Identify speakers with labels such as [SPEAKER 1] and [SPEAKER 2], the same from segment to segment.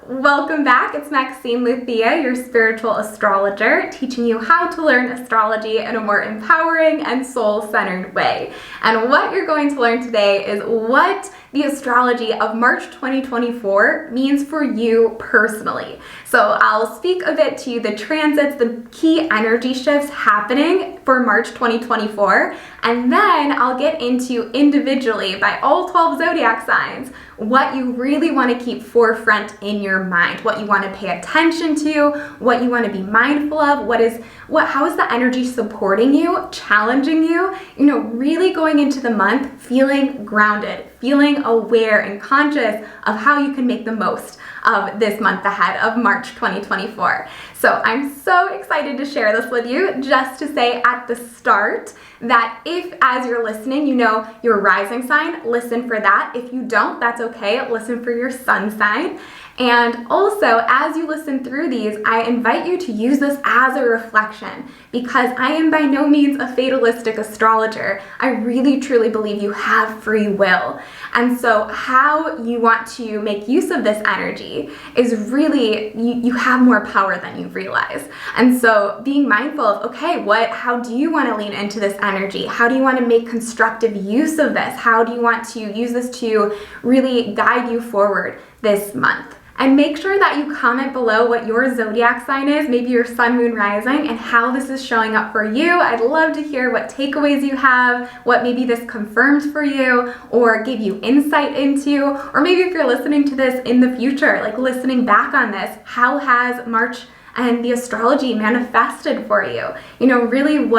[SPEAKER 1] Welcome back. It's Maxine, your spiritual astrologer, teaching you how to learn astrology in a more empowering and soul-centered way. And what you're going to learn today is what the astrology of March 2024 means for you personally. So I'll speak a bit to you, the transits, the key energy shifts happening for March 2024, and then I'll get into individually by all 12 zodiac signs what you really want to keep forefront in your mind, what you want to pay attention to, what you want to be mindful of, how is the energy supporting you, challenging you, really going into the month feeling grounded, feeling aware and conscious of how you can make the most of this month ahead of March 2024. So I'm so excited to share this with you. Just to say at the start that if, as you're listening, you know your rising sign, listen for that. If you don't, that's okay. Listen for your sun sign. And also, as you listen through these, I invite you to use this as a reflection, because I am by no means a fatalistic astrologer. I really truly believe you have free will. And so how you want to make use of this energy is really, you have more power than you realize. And so being mindful of, okay, how do you want to lean into this energy? How do you want to make constructive use of this? How do you want to use this to really guide you forward this month? And make sure that you comment below what your zodiac sign is, maybe your sun, moon, rising, and how this is showing up for you. I'd love to hear what takeaways you have, what maybe this confirmed for you or gave you insight into, or maybe if you're listening to this in the future, like listening back on this, how has March and the astrology manifested for you? Really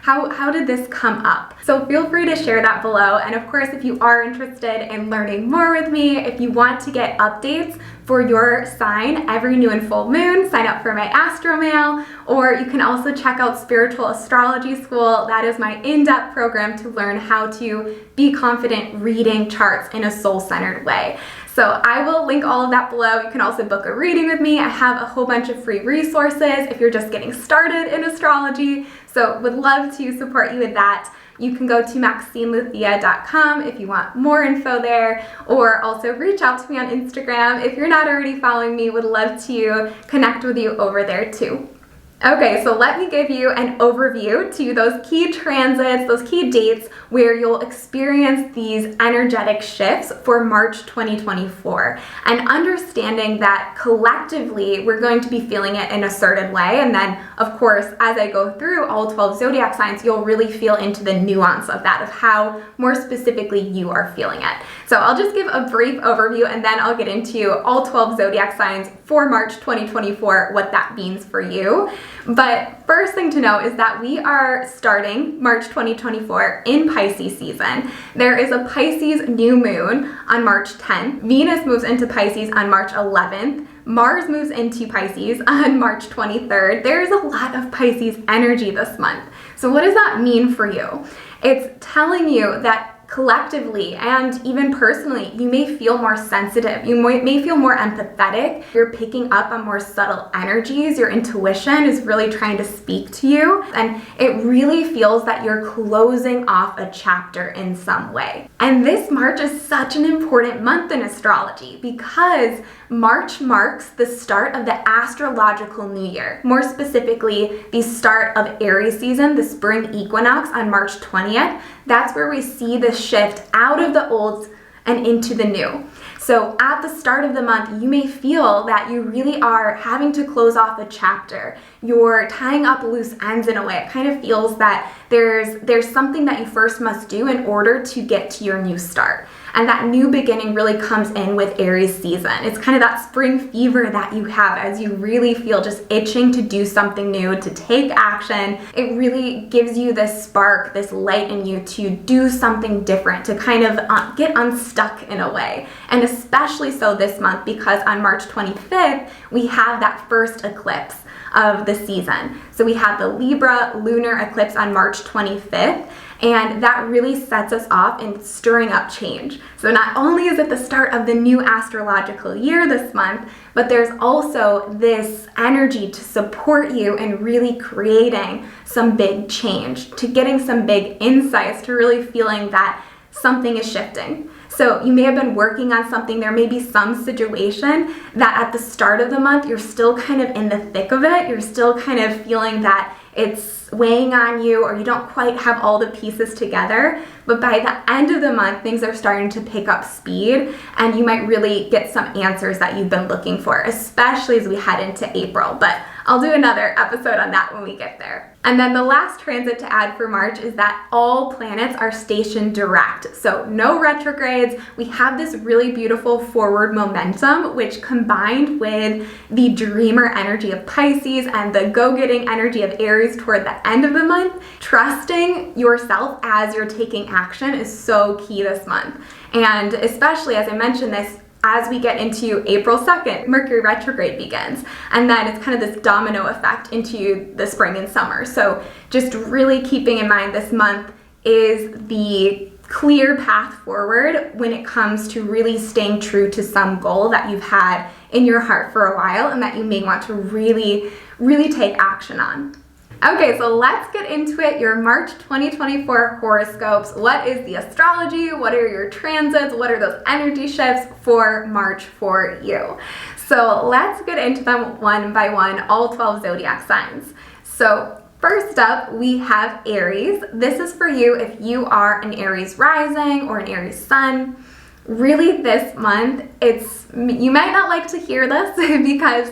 [SPEAKER 1] how did this come up? So feel free to share that below. And of course, if you are interested in learning more with me, if you want to get updates for your sign every new and full moon, sign up for my Astro Mail, or you can also check out Spiritual Astrology School. That is my in-depth program to learn how to be confident reading charts in a soul-centered way. So I will link all of that below. You can also book a reading with me. I have a whole bunch of free resources if you're just getting started in astrology. So would love to support you with that. You can go to MaxineLuthia.com if you want more info there, or also reach out to me on Instagram. If you're not already following me, would love to connect with you over there too. Okay, so let me give you an overview to those key transits, those key dates where you'll experience these energetic shifts for March 2024. And understanding that collectively we're going to be feeling it in a certain way. And then, of course, as I go through all 12 zodiac signs, you'll really feel into the nuance of that, of how more specifically you are feeling it. So I'll just give a brief overview and then I'll get into all 12 zodiac signs for March 2024, what that means for you. But first thing to know is that we are starting March 2024 in Pisces season. There is a Pisces new moon on March 10th. Venus moves into Pisces on March 11th. Mars moves into Pisces on March 23rd. There's a lot of Pisces energy this month. So what does that mean for you? It's telling you that collectively and even personally, you may feel more sensitive. You may feel more empathetic. You're picking up on more subtle energies. Your intuition is really trying to speak to you. And it really feels that you're closing off a chapter in some way. And this March is such an important month in astrology because March marks the start of the astrological new year. More specifically, the start of Aries season, the spring equinox on March 20th. That's where we see the shift out of the old and into the new. So at the start of the month, you may feel that you really are having to close off a chapter. You're tying up loose ends in a way. It kind of feels that there's something that you first must do in order to get to your new start. And that new beginning really comes in with Aries season. It's kind of that spring fever that you have as you really feel just itching to do something new, to take action. It really gives you this spark, this light in you to do something different, to kind of get unstuck in a way. And especially so this month because on March 25th, we have that first eclipse of the season. So we have the Libra lunar eclipse on March 25th. And that really sets us off in stirring up change. So not only is it the start of the new astrological year this month, but there's also this energy to support you in really creating some big change, to getting some big insights, to really feeling that something is shifting, So you may have been working on something. There may be some situation that at the start of the month, you're still kind of in the thick of it. You're still kind of feeling that it's weighing on you, or you don't quite have all the pieces together. But by the end of the month, things are starting to pick up speed, and you might really get some answers that you've been looking for, especially as we head into April. But I'll do another episode on that when we get there. And then the last transit to add for March is that all planets are stationed direct. So no retrogrades. We have this really beautiful forward momentum, which combined with the dreamer energy of Pisces and the go-getting energy of Aries toward the end of the month, trusting yourself as you're taking action is so key this month. And especially, as I mentioned this, as we get into April 2nd, Mercury retrograde begins. And then it's kind of this domino effect into the spring and summer. So just really keeping in mind this month is the clear path forward when it comes to really staying true to some goal that you've had in your heart for a while and that you may want to really, really take action on. Okay, so let's get into it. Your March 2024 horoscopes. What is the astrology? What are your transits? What are those energy shifts for March for you? So let's get into them one by one, all 12 zodiac signs. So first up, we have Aries. This is for you if you are an Aries rising or an Aries sun. Really this month, you might not like to hear this because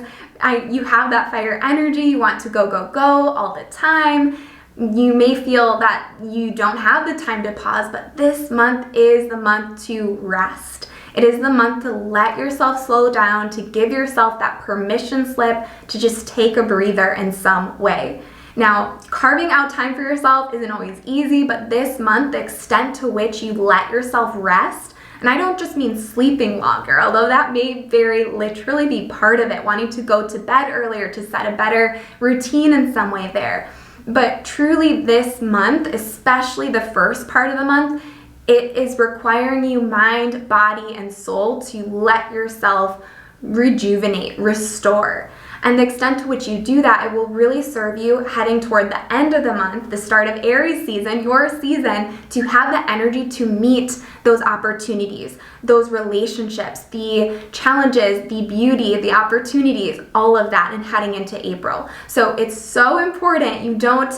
[SPEAKER 1] you have that fire energy, you want to go, go, go all the time. You may feel that you don't have the time to pause, but this month is the month to rest. It is the month to let yourself slow down, to give yourself that permission slip to just take a breather in some way. Now, carving out time for yourself isn't always easy, but this month, the extent to which you let yourself rest, and I don't just mean sleeping longer, although that may very literally be part of it, wanting to go to bed earlier to set a better routine in some way there. But truly this month, especially the first part of the month, it is requiring you mind, body, and soul to let yourself rejuvenate, restore. And the extent to which you do that, it will really serve you heading toward the end of the month, the start of Aries season, your season, to have the energy to meet those opportunities, those relationships, the challenges, the beauty, the opportunities, all of that, and heading into April. So it's so important you don't,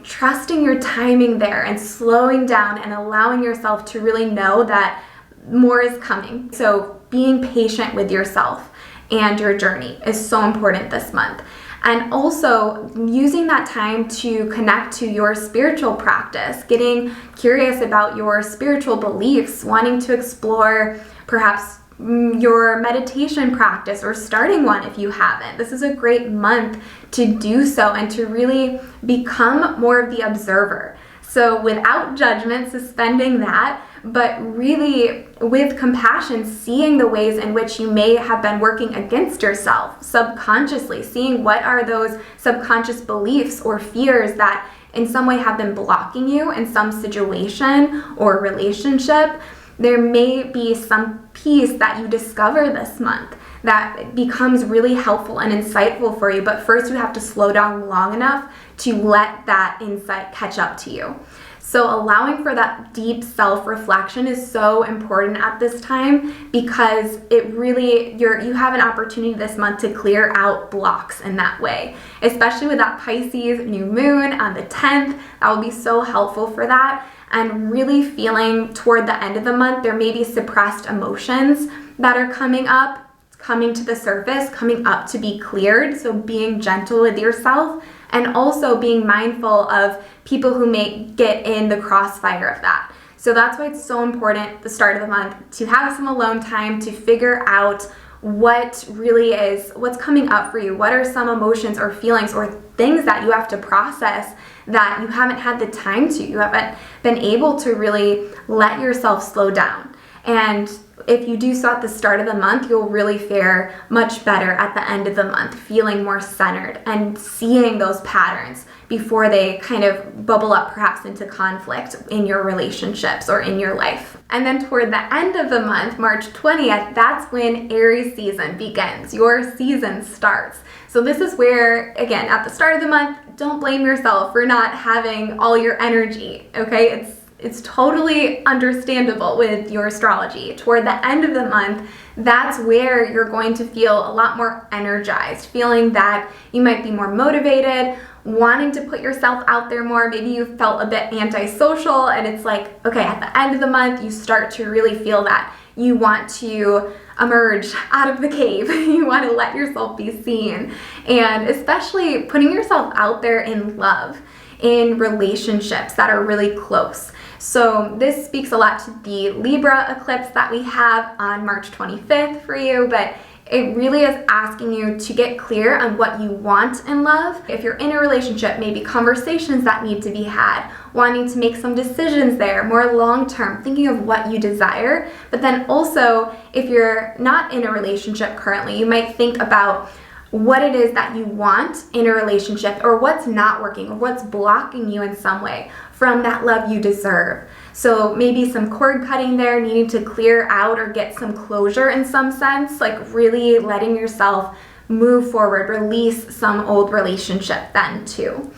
[SPEAKER 1] trusting your timing there and slowing down and allowing yourself to really know that more is coming. So being patient with yourself and your journey is so important this month. And also using that time to connect to your spiritual practice, getting curious about your spiritual beliefs, wanting to explore perhaps your meditation practice or starting one if you haven't. This is a great month to do so and to really become more of the observer. So without judgment, suspending that, but really with compassion, seeing the ways in which you may have been working against yourself subconsciously, seeing what are those subconscious beliefs or fears that in some way have been blocking you in some situation or relationship. There may be some piece that you discover this month that becomes really helpful and insightful for you, but first you have to slow down long enough to let that insight catch up to you. So allowing for that deep self-reflection is so important at this time because it really, you have an opportunity this month to clear out blocks in that way, especially with that Pisces new moon on the 10th. That will be so helpful for that. And really feeling toward the end of the month, there may be suppressed emotions that are coming to the surface, coming up to be cleared. So being gentle with yourself and also being mindful of people who may get in the crossfire of that. So that's why it's so important at the start of the month to have some alone time to figure out what really is, what's coming up for you. What are some emotions or feelings or things that you have to process that you haven't had the time to, you haven't been able to really let yourself slow down. And if you do so at the start of the month, you'll really fare much better at the end of the month, feeling more centered and seeing those patterns before they kind of bubble up perhaps into conflict in your relationships or in your life. And then toward the end of the month, March 20th, that's when Aries season begins. Your season starts. So this is where, again, at the start of the month, don't blame yourself for not having all your energy, okay? it's totally understandable with your astrology. Toward the end of the month, that's where you're going to feel a lot more energized, feeling that you might be more motivated, wanting to put yourself out there more. Maybe you felt a bit antisocial, and it's like, okay, at the end of the month, you start to really feel that you want to emerge out of the cave. You want to let yourself be seen, and especially putting yourself out there in love, in relationships that are really close. So this speaks a lot to the Libra eclipse that we have on March 25th for you, but it really is asking you to get clear on what you want in love. If you're in a relationship, maybe conversations that need to be had, wanting to make some decisions there, more long-term, thinking of what you desire. But then also, if you're not in a relationship currently, you might think about what it is that you want in a relationship, or what's not working, or what's blocking you in some way from that love you deserve. So maybe some cord cutting there, needing to clear out or get some closure in some sense, like really letting yourself move forward, release some old relationship then too.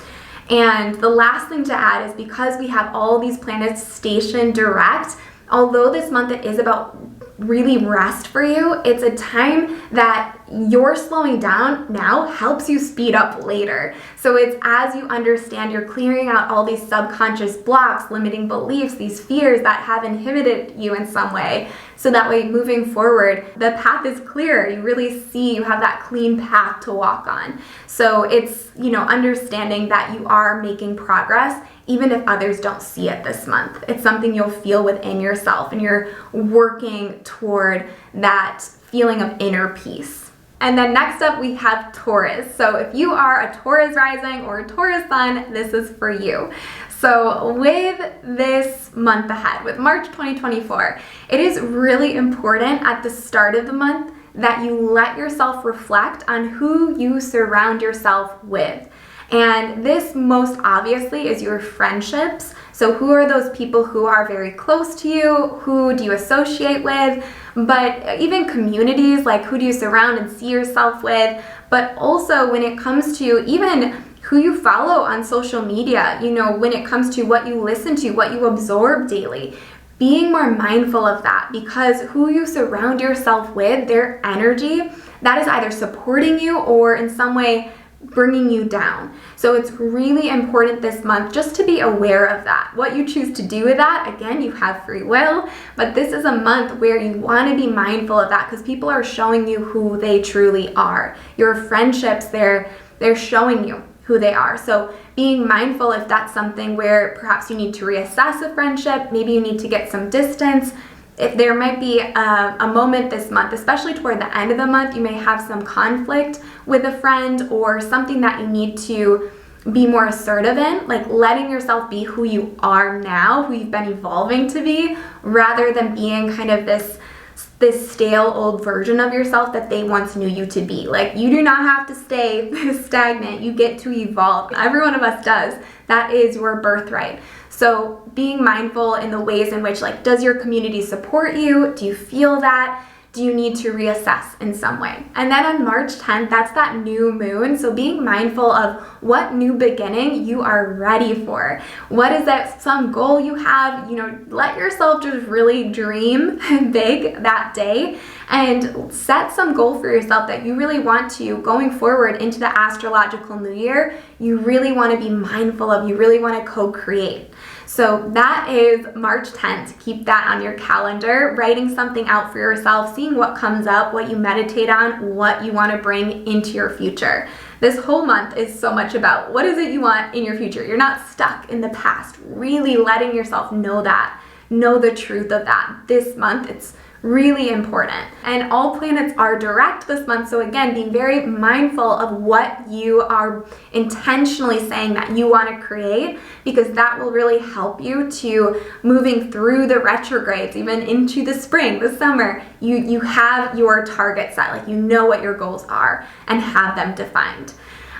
[SPEAKER 1] And the last thing to add is, because we have all these planets stationed direct, although this month it is about really rest for you, it's a time that your slowing down now helps you speed up later. So it's as you understand, you're clearing out all these subconscious blocks, limiting beliefs, these fears that have inhibited you in some way. So that way, moving forward, the path is clear. You really see, you have that clean path to walk on. So it's, understanding that you are making progress, even if others don't see it this month. It's something you'll feel within yourself, and you're working toward that feeling of inner peace. And then next up, we have Taurus. So if you are a Taurus rising or a Taurus sun, this is for you. So with this month ahead, with March 2024, it is really important at the start of the month that you let yourself reflect on who you surround yourself with. And this most obviously is your friendships. So who are those people who are very close to you? Who do you associate with? But even communities, like who do you surround and see yourself with? But also when it comes to even who you follow on social media, when it comes to what you listen to, what you absorb daily, being more mindful of that, because who you surround yourself with, their energy, that is either supporting you or in some way bringing you down. So it's really important this month just to be aware of that. What you choose to do with that, again, you have free will, but this is a month where you want to be mindful of that, because people are showing you who they truly are. Your friendships, they're showing you who they are. So being mindful if that's something where perhaps you need to reassess a friendship, maybe you need to get some distance. If there might be a moment this month, especially toward the end of the month, you may have some conflict with a friend or something that you need to be more assertive in, like letting yourself be who you are now, who you've been evolving to be, rather than being kind of this stale old version of yourself that they once knew you to be. Like, you do not have to stay stagnant. You get to evolve. Every one of us does. That is your birthright. So being mindful in the ways in which, like, does your community support you? Do you feel that? Do you need to reassess in some way? And then on March 10th, that's that new moon. So being mindful of what new beginning you are ready for. What is that some goal you have? Let yourself just really dream big that day and set some goal for yourself that you really want to, going forward into the astrological new year, you really want to be mindful of, you really want to co-create. So that is March 10th. Keep that on your calendar, writing something out for yourself, seeing what comes up, what you meditate on, what you want to bring into your future. This whole month is so much about what is it you want in your future. You're not stuck in the past, really letting yourself know that, know the truth of that. This month, it's really important. And all planets are direct this month, so again, being very mindful of what you are intentionally saying that you want to create, because that will really help you to moving through the retrogrades, even into the spring, the summer. You have your target set, like you know what your goals are and have them defined.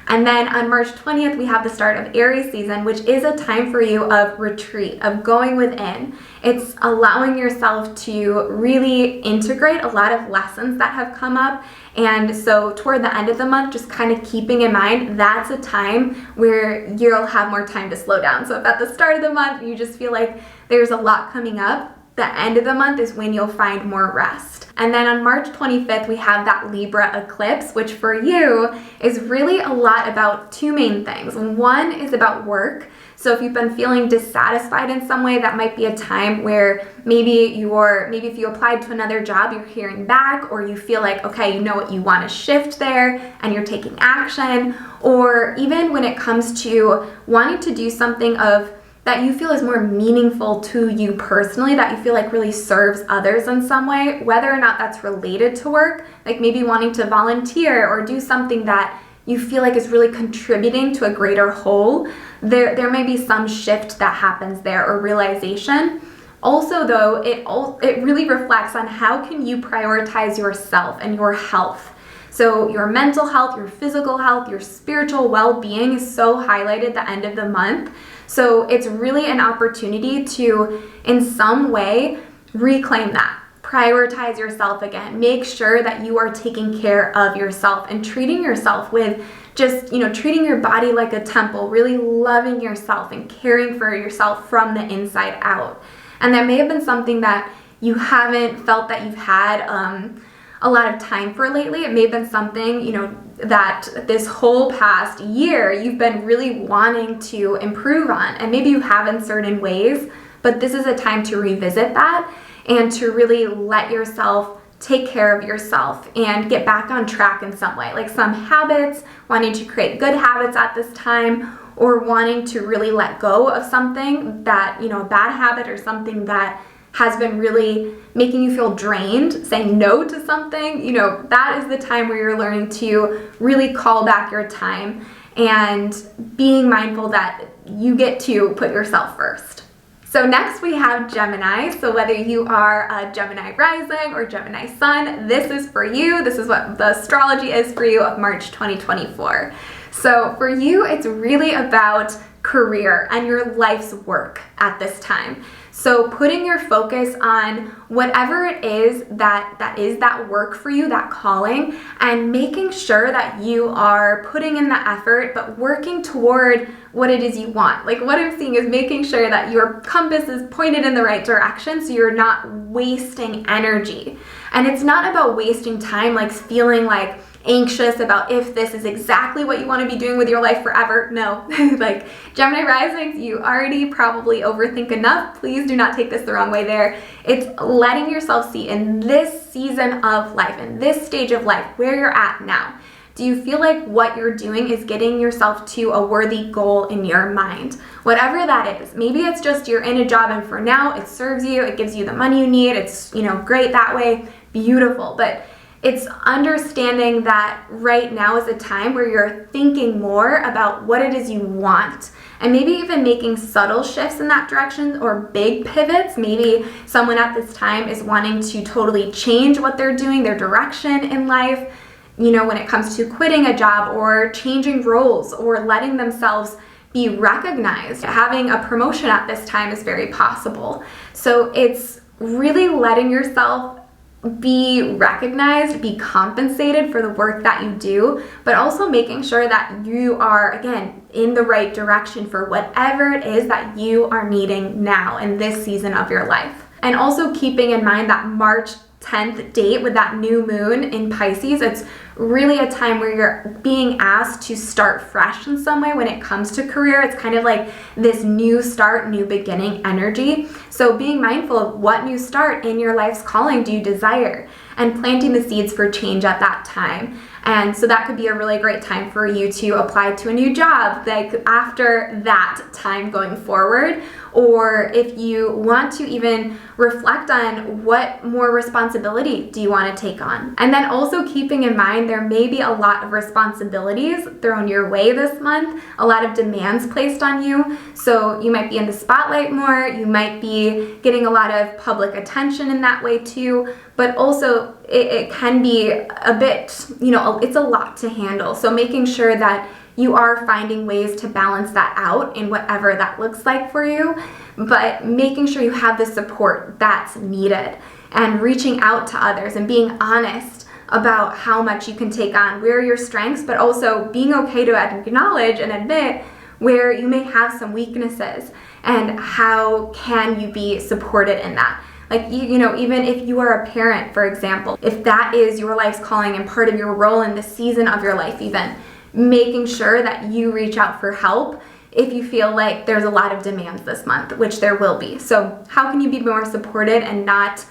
[SPEAKER 1] And then on March 20th, we have the start of Aries season, which is a time for you of retreat, of going within. It's allowing yourself to really integrate a lot of lessons that have come up. And so toward the end of the month, just kind of keeping in mind, that's a time where you'll have more time to slow down. So if at the start of the month, you just feel like there's a lot coming up, the end of the month is when you'll find more rest. And then on March 25th, we have that Libra eclipse, which for you is really a lot about two main things. One is about work. So if you've been feeling dissatisfied in some way, that might be a time where maybe if you applied to another job, you're hearing back, or you feel like, okay, you know what, you want to shift there and you're taking action. Or even when it comes to wanting to do something that you feel is more meaningful to you personally, that you feel like really serves others in some way, whether or not that's related to work, like maybe wanting to volunteer or do something that you feel like is really contributing to a greater whole, there may be some shift that happens there or realization. Also though, it really reflects on how can you prioritize yourself and your health. So your mental health, your physical health, your spiritual well-being is so highlighted at the end of the month. So it's really an opportunity to, in some way, reclaim that. Prioritize yourself again. Make sure that you are taking care of yourself and treating yourself with just, treating your body like a temple, really loving yourself and caring for yourself from the inside out. And that may have been something that you haven't felt that you've had a lot of time for lately. It may have been something, that this whole past year you've been really wanting to improve on, and maybe you have in certain ways, but this is a time to revisit that and to really let yourself take care of yourself and get back on track in some way, like some habits, wanting to create good habits at this time, or wanting to really let go of something that, a bad habit or something that has been really making you feel drained, saying no to something, that is the time where you're learning to really call back your time and being mindful that you get to put yourself first. So next we have Gemini. So whether you are a Gemini rising or Gemini sun, this is for you. This is what the astrology is for you of March 2024. So for you, it's really about career and your life's work at this time. So putting your focus on whatever it is that is that work for you, that calling, and making sure that you are putting in the effort, but working toward what it is you want. Like what I'm seeing is making sure that your compass is pointed in the right direction so you're not wasting energy. And it's not about wasting time, like feeling like anxious about if this is exactly what you want to be doing with your life forever. No, like Gemini risings, you already probably overthink enough. Please do not take this the wrong way there. It's letting yourself see in this season of life, in this stage of life, where you're at now. Do you feel like what you're doing is getting yourself to a worthy goal in your mind? Whatever that is. Maybe it's just you're in a job and for now it serves you, it gives you the money you need, it's, great that way, beautiful. But it's understanding that right now is a time where you're thinking more about what it is you want, and maybe even making subtle shifts in that direction or big pivots. Maybe someone at this time is wanting to totally change what they're doing, their direction in life, when it comes to quitting a job or changing roles or letting themselves be recognized. Having a promotion at this time is very possible. So it's really letting yourself be recognized, be compensated for the work that you do, but also making sure that you are, again, in the right direction for whatever it is that you are needing now in this season of your life. And also keeping in mind that March 10th date with that new moon in Pisces, it's really a time where you're being asked to start fresh in some way when it comes to career. It's kind of like this new start, new beginning energy. So being mindful of what new start in your life's calling do you desire, and planting the seeds for change at that time. And so that could be a really great time for you to apply to a new job, like after that time going forward. Or if you want to even reflect on what more responsibility do you want to take on. And then also keeping in mind there may be a lot of responsibilities thrown your way this month, a lot of demands placed on you. So you might be in the spotlight more, you might be getting a lot of public attention in that way too, but also So it can be a bit, it's a lot to handle. So making sure that you are finding ways to balance that out in whatever that looks like for you, but making sure you have the support that's needed and reaching out to others and being honest about how much you can take on, where are your strengths, but also being okay to acknowledge and admit where you may have some weaknesses and how can you be supported in that. Like, even if you are a parent, for example, if that is your life's calling and part of your role in the season of your life, even making sure that you reach out for help if you feel like there's a lot of demands this month, which there will be. So how can you be more supported and not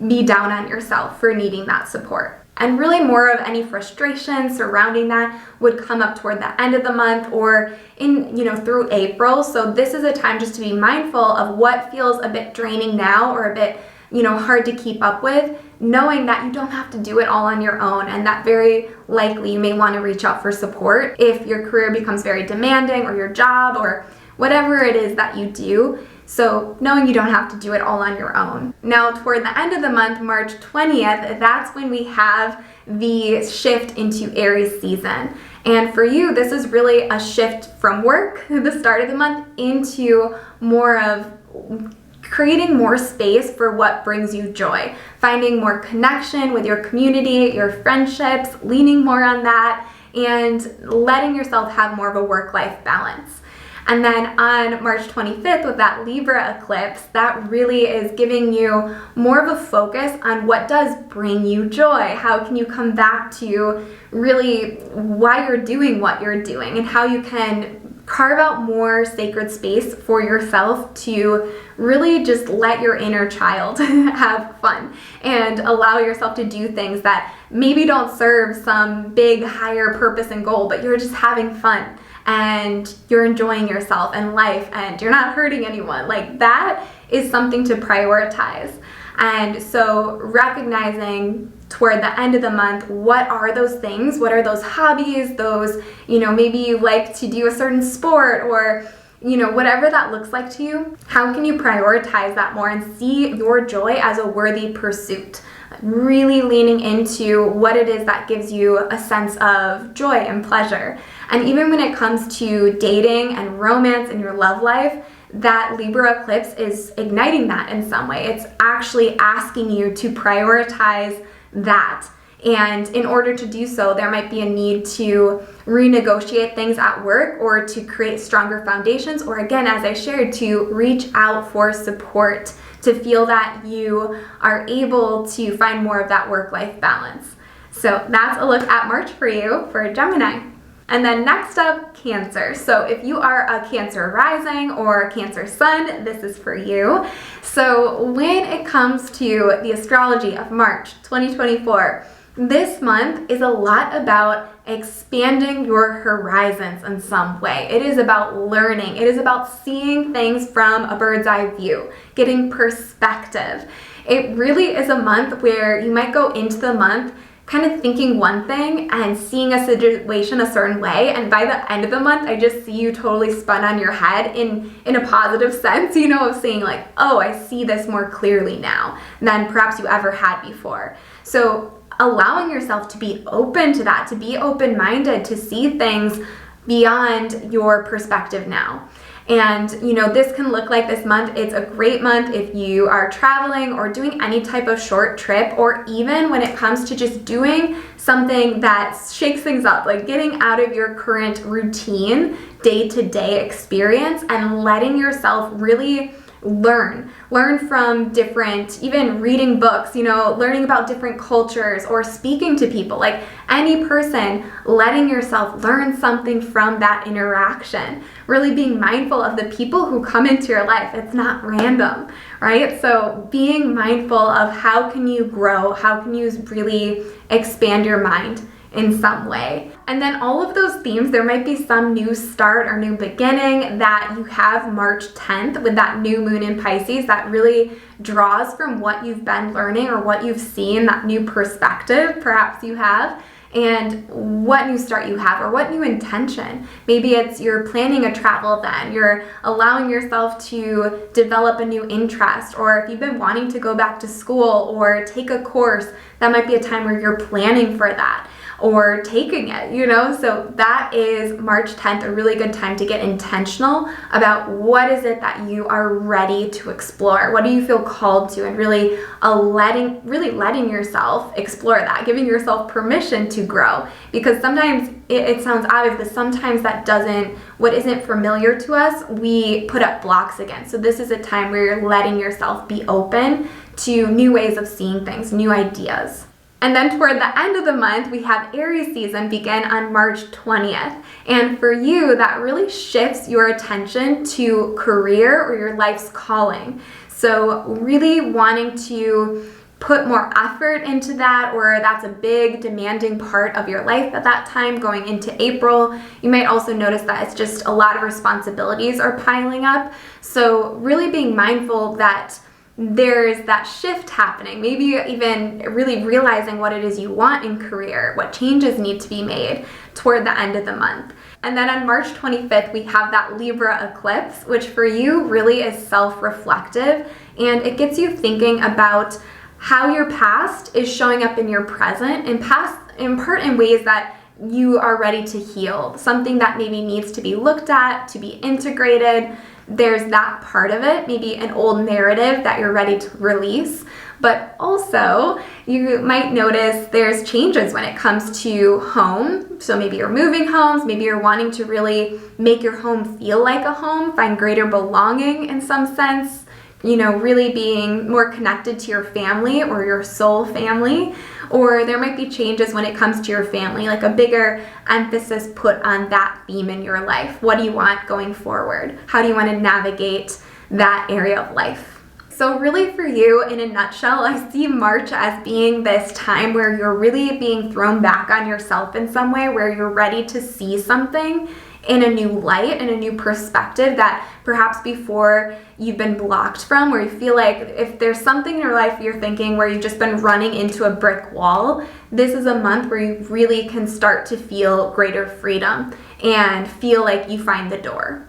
[SPEAKER 1] be down on yourself for needing that support? And really more of any frustration surrounding that would come up toward the end of the month or in, through April. So this is a time just to be mindful of what feels a bit draining now or a bit, hard to keep up with, knowing that you don't have to do it all on your own and that very likely you may want to reach out for support if your career becomes very demanding or your job or whatever it is that you do. So knowing you don't have to do it all on your own. Now, toward the end of the month, March 20th, that's when we have the shift into Aries season. And for you, this is really a shift from work, the start of the month, into more of creating more space for what brings you joy, finding more connection with your community, your friendships, leaning more on that, and letting yourself have more of a work-life balance. And then on March 25th with that Libra eclipse, that really is giving you more of a focus on what does bring you joy. How can you come back to really why you're doing what you're doing and how you can carve out more sacred space for yourself to really just let your inner child have fun and allow yourself to do things that maybe don't serve some big higher purpose and goal, but you're just having fun and you're enjoying yourself and life and you're not hurting anyone. Like, that is something to prioritize. And so recognizing toward the end of the month, what are those things? What are those hobbies? Those, maybe you like to do a certain sport or, whatever that looks like to you. How can you prioritize that more and see your joy as a worthy pursuit? Really leaning into what it is that gives you a sense of joy and pleasure. And even when it comes to dating and romance in your love life, that Libra eclipse is igniting that in some way. It's actually asking you to prioritize that. And in order to do so, there might be a need to renegotiate things at work or to create stronger foundations, or again, as I shared, to reach out for support, to feel that you are able to find more of that work-life balance. So that's a look at March for you for Gemini. And then next up, Cancer. So if you are a Cancer rising or a Cancer sun, this is for you. So when it comes to the astrology of March 2024, this month is a lot about expanding your horizons in some way. It is about learning. It is about seeing things from a bird's eye view, getting perspective. It really is a month where you might go into the month kind of thinking one thing and seeing a situation a certain way, and by the end of the month I just see you totally spun on your head in a positive sense, of saying like, oh, I see this more clearly now than perhaps you ever had before. So allowing yourself to be open to that, to be open-minded, to see things beyond your perspective now. And, this can look like this month. It's a great month if you are traveling or doing any type of short trip, or even when it comes to just doing something that shakes things up, like getting out of your current routine, day-to-day experience and letting yourself really learn from different, even reading books, learning about different cultures or speaking to people, like any person, letting yourself learn something from that interaction, really being mindful of the people who come into your life. It's not random, right? So being mindful of how can you grow, how can you really expand your mind in some way. And then all of those themes, there might be some new start or new beginning that you have March 10th with that new moon in Pisces that really draws from what you've been learning or what you've seen, that new perspective perhaps you have. and what new start you have or what new intention. Maybe it's you're planning a travel event, you're allowing yourself to develop a new interest, or if you've been wanting to go back to school or take a course, that might be a time where you're planning for that or taking it, So that is March 10th, a really good time to get intentional about what is it that you are ready to explore. What do you feel called to, and really letting yourself explore that, giving yourself permission to grow. Because sometimes it sounds obvious, but sometimes what isn't familiar to us, we put up blocks against. So this is a time where you're letting yourself be open to new ways of seeing things, new ideas. And then toward the end of the month, we have Aries season begin on March 20th. And for you, that really shifts your attention to career or your life's calling. So really wanting to put more effort into that, or that's a big demanding part of your life at that time going into April. You might also notice that it's just a lot of responsibilities are piling up. So really being mindful that there's that shift happening, maybe even really realizing what it is you want in career, what changes need to be made toward the end of the month. And then on March 25th, we have that Libra eclipse, which for you really is self-reflective, and it gets you thinking about how your past is showing up in your present, in part in ways that you are ready to heal, something that maybe needs to be looked at, to be integrated. There's that part of it, maybe an old narrative that you're ready to release. But also, you might notice there's changes when it comes to home. So maybe you're moving homes, maybe you're wanting to really make your home feel like a home, find greater belonging in some sense, really being more connected to your family or your soul family. Or there might be changes when it comes to your family, like a bigger emphasis put on that theme in your life. What do you want going forward? How do you want to navigate that area of life? So really for you, in a nutshell, I see March as being this time where you're really being thrown back on yourself in some way, where you're ready to see something in a new light, in a new perspective that perhaps before you've been blocked from, where you feel like if there's something in your life you're thinking where you've just been running into a brick wall, this is a month where you really can start to feel greater freedom and feel like you find the door.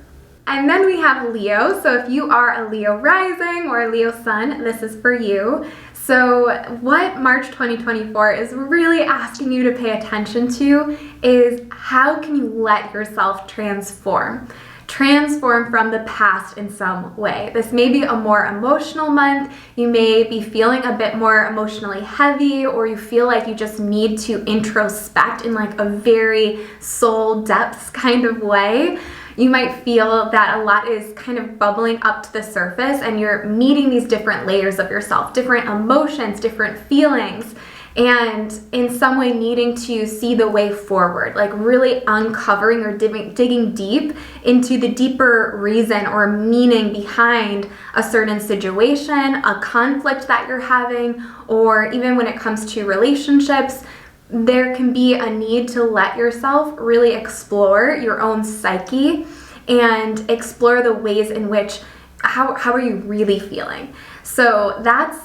[SPEAKER 1] And then we have Leo. So if you are a Leo rising or a Leo sun, this is for you. So what March 2024 is really asking you to pay attention to is how can you let yourself transform from the past in some way. This may be a more emotional month. You may be feeling a bit more emotionally heavy, or you feel like you just need to introspect in like a very soul depths kind of way. You might feel that a lot is kind of bubbling up to the surface, and you're meeting these different layers of yourself, different emotions, different feelings, and in some way needing to see the way forward, like really uncovering or digging deep into the deeper reason or meaning behind a certain situation, a conflict that you're having, or even when it comes to relationships. There can be a need to let yourself really explore your own psyche and explore the ways in which, how are you really feeling? So that's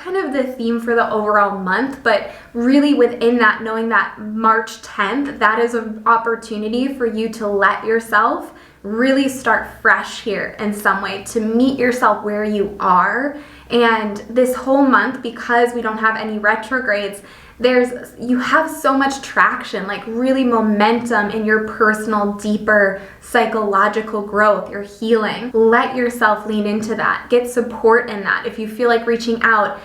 [SPEAKER 1] kind of the theme for the overall month, but really within that, knowing that March 10th, that is an opportunity for you to let yourself really start fresh here in some way, to meet yourself where you are. And this whole month, because we don't have any retrogrades, you have so much traction, like really momentum in your personal, deeper psychological growth, your healing. Let yourself lean into that. Get support in that. If you feel like reaching out,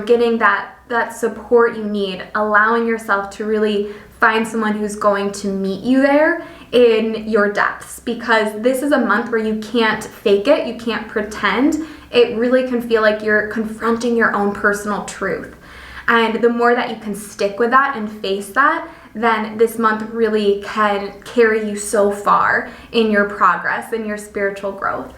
[SPEAKER 1] getting that support you need, allowing yourself to really find someone who's going to meet you there in your depths, because this is a month where you can't fake it, you can't pretend. It really can feel like you're confronting your own personal truth. And the more that you can stick with that and face that, then this month really can carry you so far in your progress and your spiritual growth.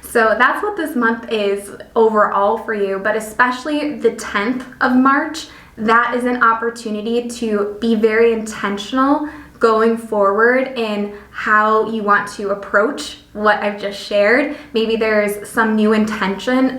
[SPEAKER 1] So that's what this month is overall for you, but especially the 10th of March, that is an opportunity to be very intentional going forward in how you want to approach what I've just shared. Maybe there's some new intention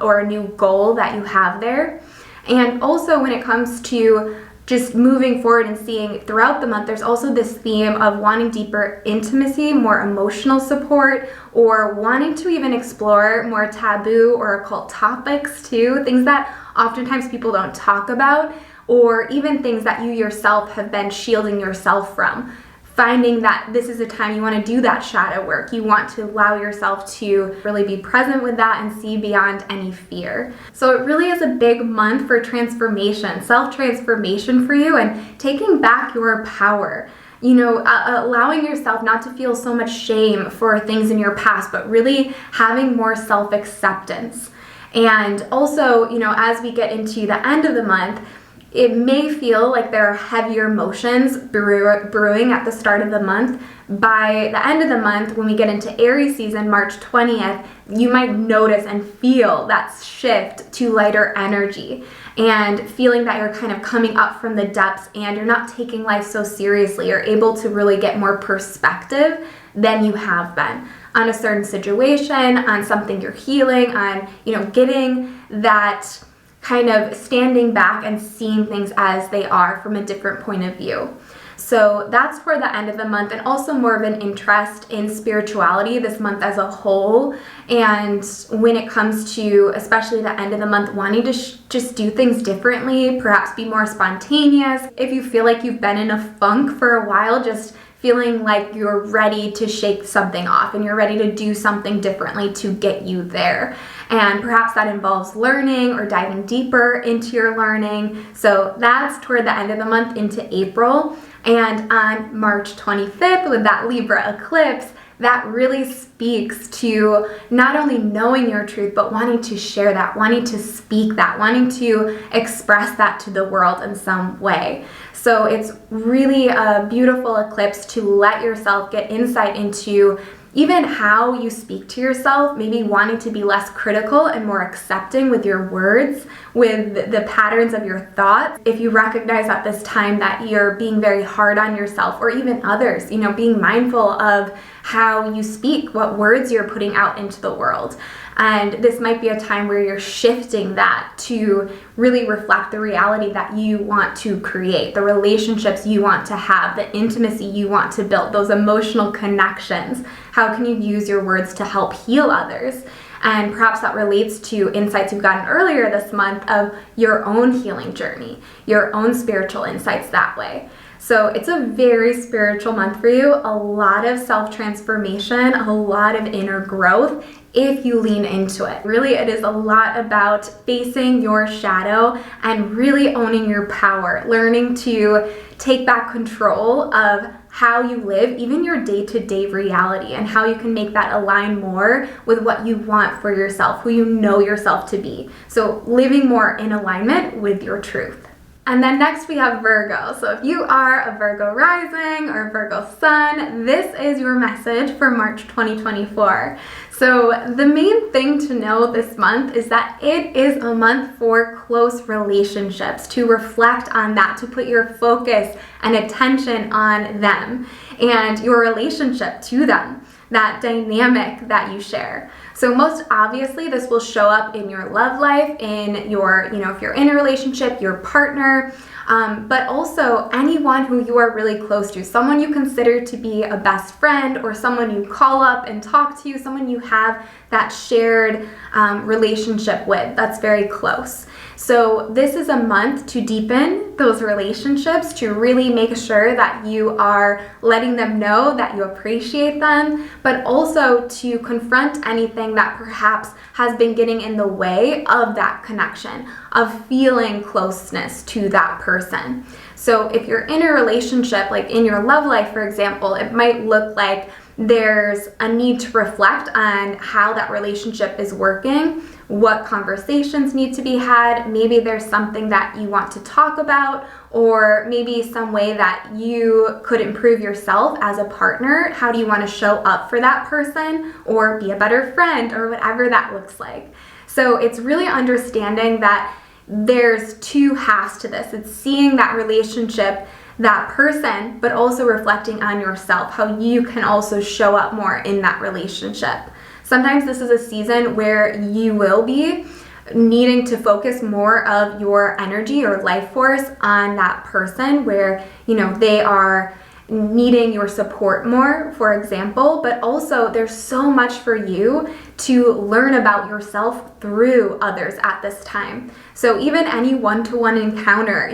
[SPEAKER 1] or a new goal that you have there. And also when it comes to just moving forward and seeing throughout the month, there's also this theme of wanting deeper intimacy, more emotional support, or wanting to even explore more taboo or occult topics too, things that oftentimes people don't talk about, or even things that you yourself have been shielding yourself from. Finding that this is a time you want to do that shadow work. You want to allow yourself to really be present with that and see beyond any fear. So it really is a big month for transformation, self-transformation for you, and taking back your power. Allowing yourself not to feel so much shame for things in your past, but really having more self-acceptance. And also, as we get into the end of the month, it may feel like there are heavier emotions brewing at the start of the month. By the end of the month, when we get into Aries season, March 20th, you might notice and feel that shift to lighter energy and feeling that you're kind of coming up from the depths and you're not taking life so seriously. You're able to really get more perspective than you have been on a certain situation, on something you're healing, on, getting that kind of standing back and seeing things as they are from a different point of view. So that's toward the end of the month, and also more of an interest in spirituality this month as a whole. And when it comes to, especially the end of the month, wanting to just do things differently, perhaps be more spontaneous. If you feel like you've been in a funk for a while, just feeling like you're ready to shake something off and you're ready to do something differently to get you there. And perhaps that involves learning or diving deeper into your learning. So that's toward the end of the month into April. And on March 25th, with that Libra eclipse, that really speaks to not only knowing your truth, but wanting to share that, wanting to speak that, wanting to express that to the world in some way. So it's really a beautiful eclipse to let yourself get insight into even how you speak to yourself, maybe wanting to be less critical and more accepting with your words, with the patterns of your thoughts. If you recognize at this time that you're being very hard on yourself or even others, being mindful of how you speak, what words you're putting out into the world. And this might be a time where you're shifting that to really reflect the reality that you want to create, the relationships you want to have, the intimacy you want to build, those emotional connections. How can you use your words to help heal others? And perhaps that relates to insights you've gotten earlier this month of your own healing journey, your own spiritual insights that way. So it's a very spiritual month for you, a lot of self-transformation, a lot of inner growth if you lean into it. Really, it is a lot about facing your shadow and really owning your power, learning to take back control of how you live, even your day-to-day reality, and how you can make that align more with what you want for yourself, who you know yourself to be. So living more in alignment with your truth. And then next we have Virgo. So if you are a Virgo rising or Virgo sun, this is your message for March 2024. So the main thing to know this month is that it is a month for close relationships, to reflect on that, to put your focus and attention on them and your relationship to them, that dynamic that you share. So most obviously, this will show up in your love life, in your, if you're in a relationship, your partner, but also anyone who you are really close to, someone you consider to be a best friend or someone you call up and talk to, someone you have that shared relationship with that's very close. So this is a month to deepen those relationships, to really make sure that you are letting them know that you appreciate them, but also to confront anything that perhaps has been getting in the way of that connection, of feeling closeness to that person. So if you're in a relationship, like in your love life, for example, it might look like there's a need to reflect on how that relationship is working, what conversations need to be had. Maybe there's something that you want to talk about, or maybe some way that you could improve yourself as a partner. How do you want to show up for that person or be a better friend, or whatever that looks like? So it's really understanding that there's two halves to this. It's seeing that relationship, that person, but also reflecting on yourself, how you can also show up more in that relationship. Sometimes this is a season where you will be needing to focus more of your energy or life force on that person where, they are needing your support more, for example, but also there's so much for you to learn about yourself through others at this time. So even any one-to-one encounter,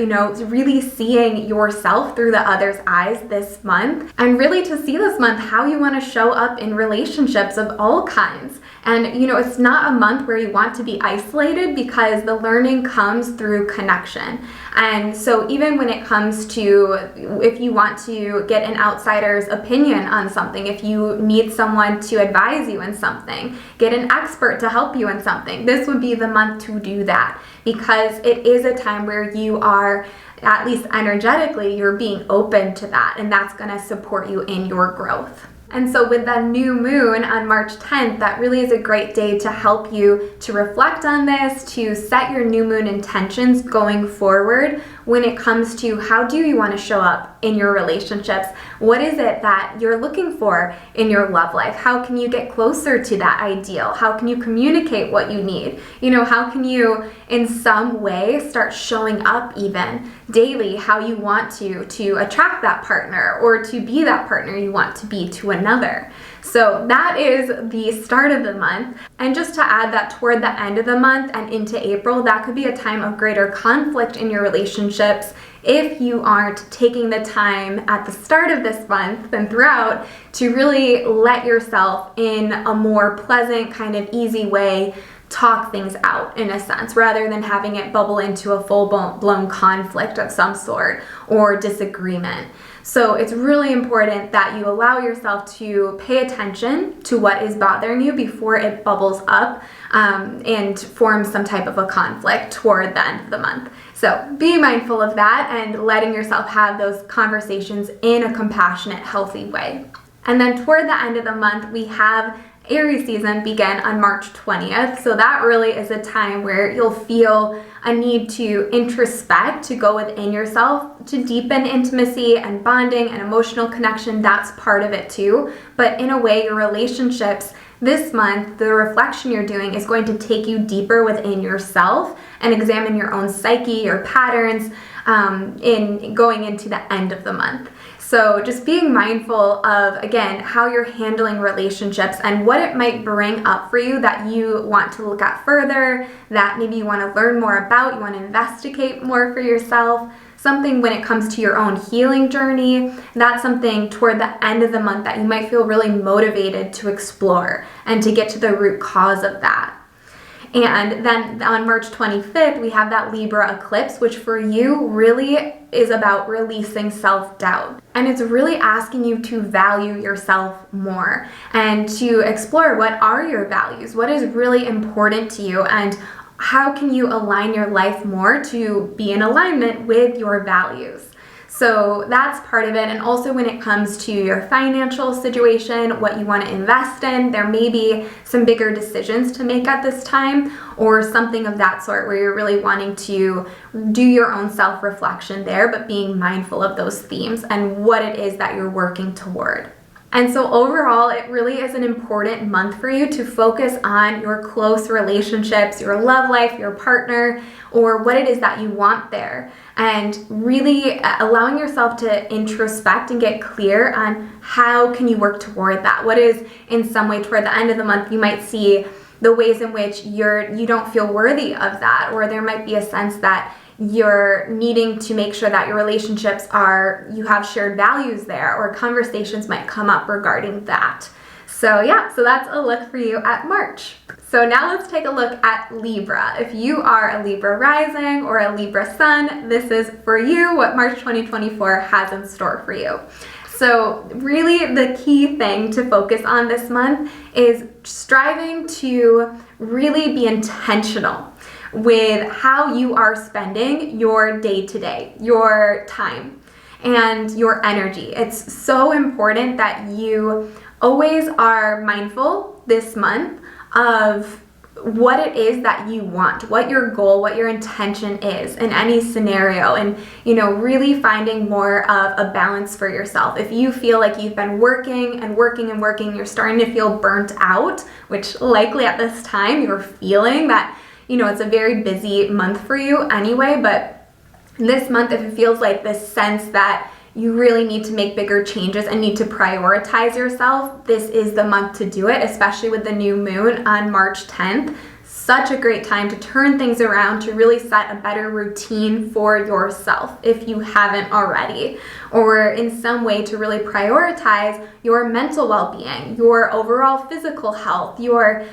[SPEAKER 1] really seeing yourself through the other's eyes this month, and really to see this month how you want to show up in relationships of all kinds. And it's not a month where you want to be isolated, because the learning comes through connection. And so even when it comes to, if you want to get an outsider's opinion on something, if you need someone to advise you in something, get an expert to help you in something, this would be the month to do that, because it is a time where you are, at least energetically, you're being open to that, and that's going to support you in your growth. And so with the new moon on March 10th, that really is a great day to help you to reflect on this, to set your new moon intentions going forward when it comes to how do you want to show up in your relationships? What is it that you're looking for in your love life? How can you get closer to that ideal? How can you communicate what you need? How can you in some way start showing up even daily how you want to attract that partner, or to be that partner you want to be to another? So that is the start of the month. And just to add that toward the end of the month and into April, that could be a time of greater conflict in your relationships if you aren't taking the time at the start of this month and throughout to really let yourself, in a more pleasant, kind of easy way, talk things out, in a sense, rather than having it bubble into a full-blown conflict of some sort or disagreement. So it's really important that you allow yourself to pay attention to what is bothering you before it bubbles up and forms some type of a conflict toward the end of the month. So be mindful of that and letting yourself have those conversations in a compassionate, healthy way. And then toward the end of the month, we have Aries season begin on March 20th. So that really is a time where you'll feel a need to introspect, to go within yourself, to deepen intimacy and bonding and emotional connection. That's part of it too. But in a way, your relationships this month, the reflection you're doing is going to take you deeper within yourself and examine your own psyche, your patterns, in going into the end of the month. So just being mindful of, again, how you're handling relationships and what it might bring up for you that you want to look at further, that maybe you want to learn more about, you want to investigate more for yourself, something when it comes to your own healing journey. That's something toward the end of the month that you might feel really motivated to explore and to get to the root cause of that. And then on March 25th, we have that Libra eclipse, which for you really is about releasing self-doubt. And it's really asking you to value yourself more and to explore what are your values, what is really important to you, and how can you align your life more to be in alignment with your values. So that's part of it. And also when it comes to your financial situation, what you want to invest in, there may be some bigger decisions to make at this time, or something of that sort where you're really wanting to do your own self-reflection there, but being mindful of those themes and what it is that you're working toward. And so overall, it really is an important month for you to focus on your close relationships, your love life, your partner, or what it is that you want there. And really allowing yourself to introspect and get clear on how can you work toward that. What is in some way toward the end of the month, you might see the ways in which you don't feel worthy of that, or there might be a sense that you're needing to make sure that your relationships you have shared values there, or conversations might come up regarding that. So yeah, so that's a look for you at March. So now let's take a look at Libra. If you are a Libra rising or a Libra sun, this is for you what March 2024 has in store for you. So really the key thing to focus on this month is striving to really be intentional with how you are spending your day-to-day, your time, and your energy. It's so important that you always are mindful this month of what it is that you want, what your goal, what your intention is in any scenario, and really finding more of a balance for yourself. If you feel like you've been working and working and working, you're starting to feel burnt out, which likely at this time you're feeling that it's a very busy month for you anyway, but this month, if it feels like this sense that you really need to make bigger changes and need to prioritize yourself, this is the month to do it, especially with the new moon on March 10th. Such a great time to turn things around, to really set a better routine for yourself if you haven't already, or in some way to really prioritize your mental well-being, your overall physical health, your,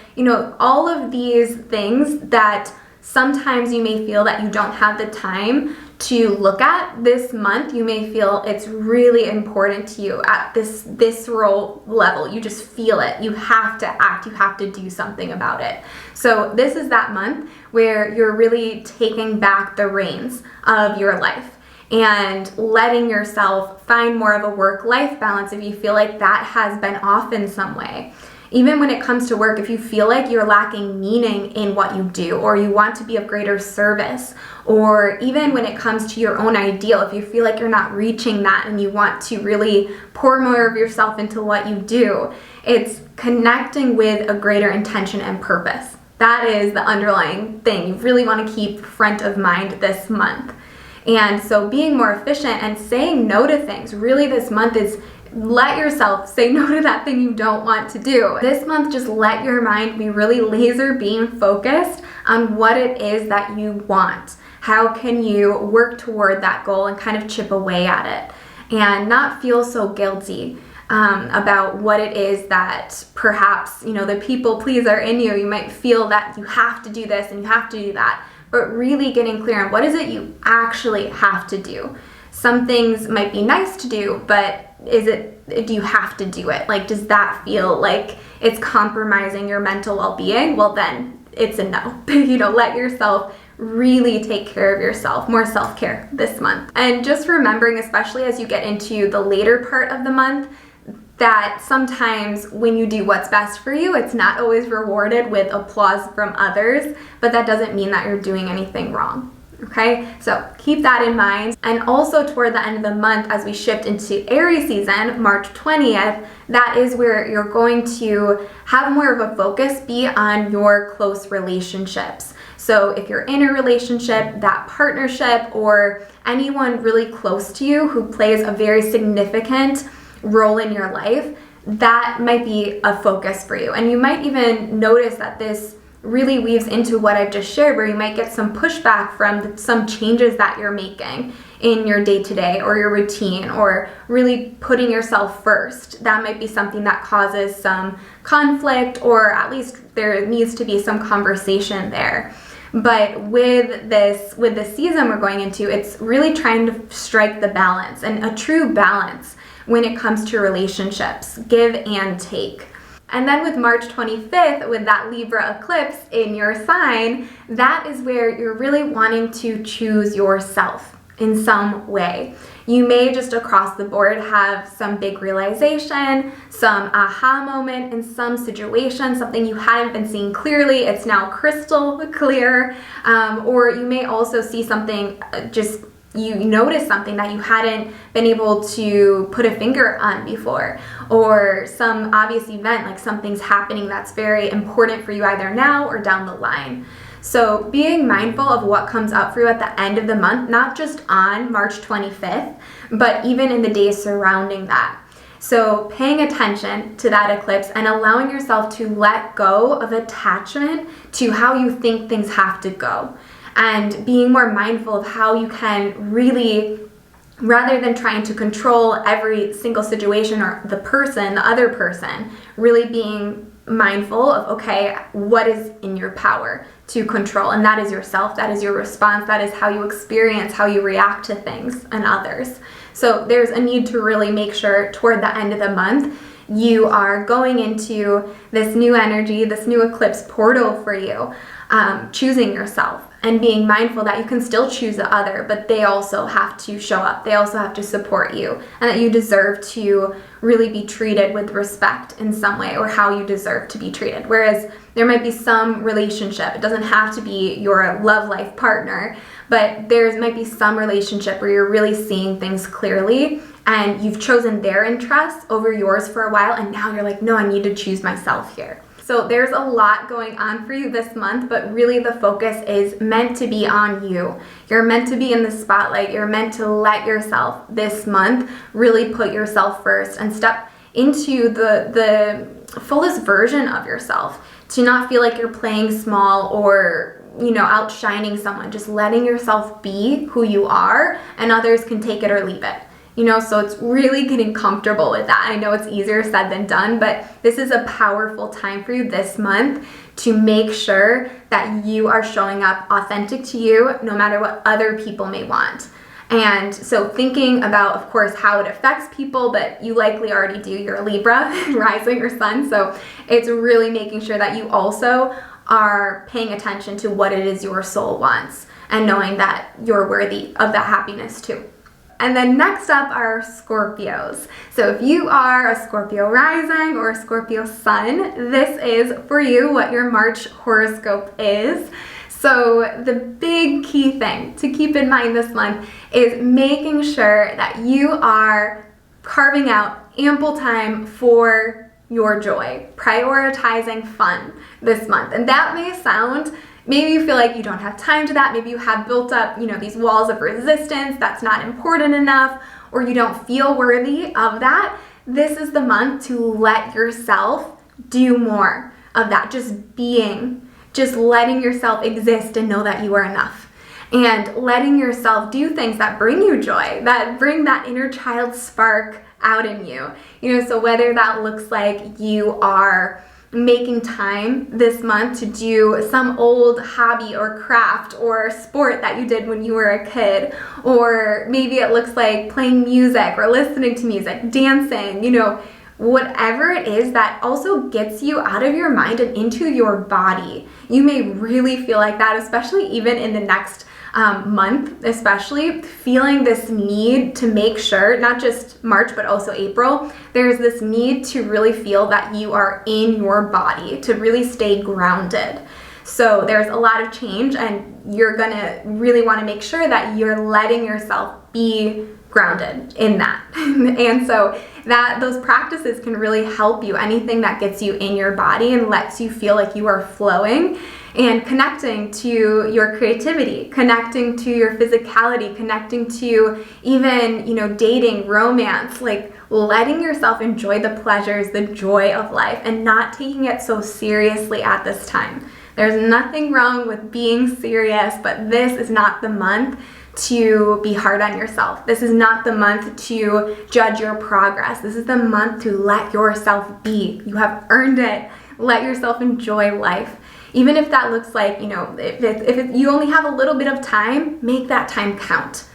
[SPEAKER 1] all of these things that sometimes you may feel that you don't have the time to look at this month. You may feel it's really important to you at this visceral level. You just feel it. You have to act. You have to do something about it. So this is that month where you're really taking back the reins of your life and letting yourself find more of a work-life balance if you feel like that has been off in some way. Even when it comes to work, if you feel like you're lacking meaning in what you do, or you want to be of greater service, or even when it comes to your own ideal, if you feel like you're not reaching that and you want to really pour more of yourself into what you do, it's connecting with a greater intention and purpose. That is the underlying thing you really want to keep front of mind this month. And so being more efficient and saying no to things, really this month is let yourself say no to that thing you don't want to do. This month, just let your mind be really laser beam focused on what it is that you want. How can you work toward that goal and kind of chip away at it and not feel so guilty about what it is that perhaps, the people pleaser in you. You might feel that you have to do this and you have to do that, but really getting clear on what is it you actually have to do. Some things might be nice to do, but do you have to do it? Like, does that feel like it's compromising your mental well-being? Well, then it's a no. Let yourself really take care of yourself, more self-care this month. And just remembering, especially as you get into the later part of the month, that sometimes when you do what's best for you, it's not always rewarded with applause from others, but that doesn't mean that you're doing anything wrong. Okay, so keep that in mind. And also toward the end of the month, as we shift into Aries season, March 20th, that is where you're going to have more of a focus be on your close relationships. So if you're in a relationship, that partnership, or anyone really close to you who plays a very significant role in your life, that might be a focus for you. And you might even notice that this really weaves into what I've just shared, where you might get some pushback from some changes that you're making in your day-to-day or your routine, or really putting yourself first. That might be something that causes some conflict, or at least there needs to be some conversation there. But with this season we're going into, it's really trying to strike the balance, and a true balance when it comes to relationships, give and take. And then with March 25th, with that Libra eclipse in your sign, that is where you're really wanting to choose yourself in some way. You may just across the board have some big realization, some aha moment in some situation, something you hadn't been seeing clearly, it's now crystal clear, or you may also see something you notice something that you hadn't been able to put a finger on before, or some obvious event, like something's happening that's very important for you either now or down the line. So being mindful of what comes up for you at the end of the month, not just on March 25th, but even in the days surrounding that. So paying attention to that eclipse and allowing yourself to let go of attachment to how you think things have to go. And being more mindful of how you can really, rather than trying to control every single situation or the other person, really being mindful of, okay, what is in your power to control? And that is yourself, that is your response, that is how you experience, how you react to things and others. So there's a need to really make sure toward the end of the month, you are going into this new energy, this new eclipse portal for you, choosing yourself. And being mindful that you can still choose the other, but they also have to show up. They also have to support you, and that you deserve to really be treated with respect in some way, or how you deserve to be treated. Whereas there might be some relationship, it doesn't have to be your love life partner, but there might be some relationship where you're really seeing things clearly, and you've chosen their interests over yours for a while, and now you're like, no, I need to choose myself here. So there's a lot going on for you this month, but really the focus is meant to be on you. You're meant to be in the spotlight. You're meant to let yourself this month really put yourself first and step into the fullest version of yourself, to not feel like you're playing small or outshining someone, just letting yourself be who you are, and others can take it or leave it. So it's really getting comfortable with that. I know it's easier said than done, but this is a powerful time for you this month to make sure that you are showing up authentic to you, no matter what other people may want. And so thinking about, of course, how it affects people, but you likely already do. You're a Libra, rising or sun, so it's really making sure that you also are paying attention to what it is your soul wants and knowing that you're worthy of that happiness too. And then next up are Scorpios. So if you are a Scorpio rising or a Scorpio sun, this is for you what your March horoscope is. So the big key thing to keep in mind this month is making sure that you are carving out ample time for your joy, prioritizing fun this month. And that may sound, maybe you feel like you don't have time to that. Maybe you have built up, these walls of resistance. That's not important enough, or you don't feel worthy of that. This is the month to let yourself do more of that. Just being, just letting yourself exist and know that you are enough. And letting yourself do things that bring you joy, that bring that inner child spark out in you. So whether that looks like you are making time this month to do some old hobby or craft or sport that you did when you were a kid, or maybe it looks like playing music or listening to music, dancing, whatever it is that also gets you out of your mind and into your body. You may really feel like that, especially even in the next month, especially feeling this need to make sure, not just March, but also April, there's this need to really feel that you are in your body, to really stay grounded. So there's a lot of change, and you're gonna really wanna make sure that you're letting yourself be grounded in that. And so those practices can really help you. Anything that gets you in your body and lets you feel like you are flowing and connecting to your creativity, connecting to your physicality, connecting to even, dating, romance, like letting yourself enjoy the pleasures, the joy of life, and not taking it so seriously at this time. There's nothing wrong with being serious, but this is not the month to be hard on yourself. This is not the month to judge your progress. This is the month to let yourself be. You have earned it. Let yourself enjoy life. Even if that looks like, if you only have a little bit of time, make that time count.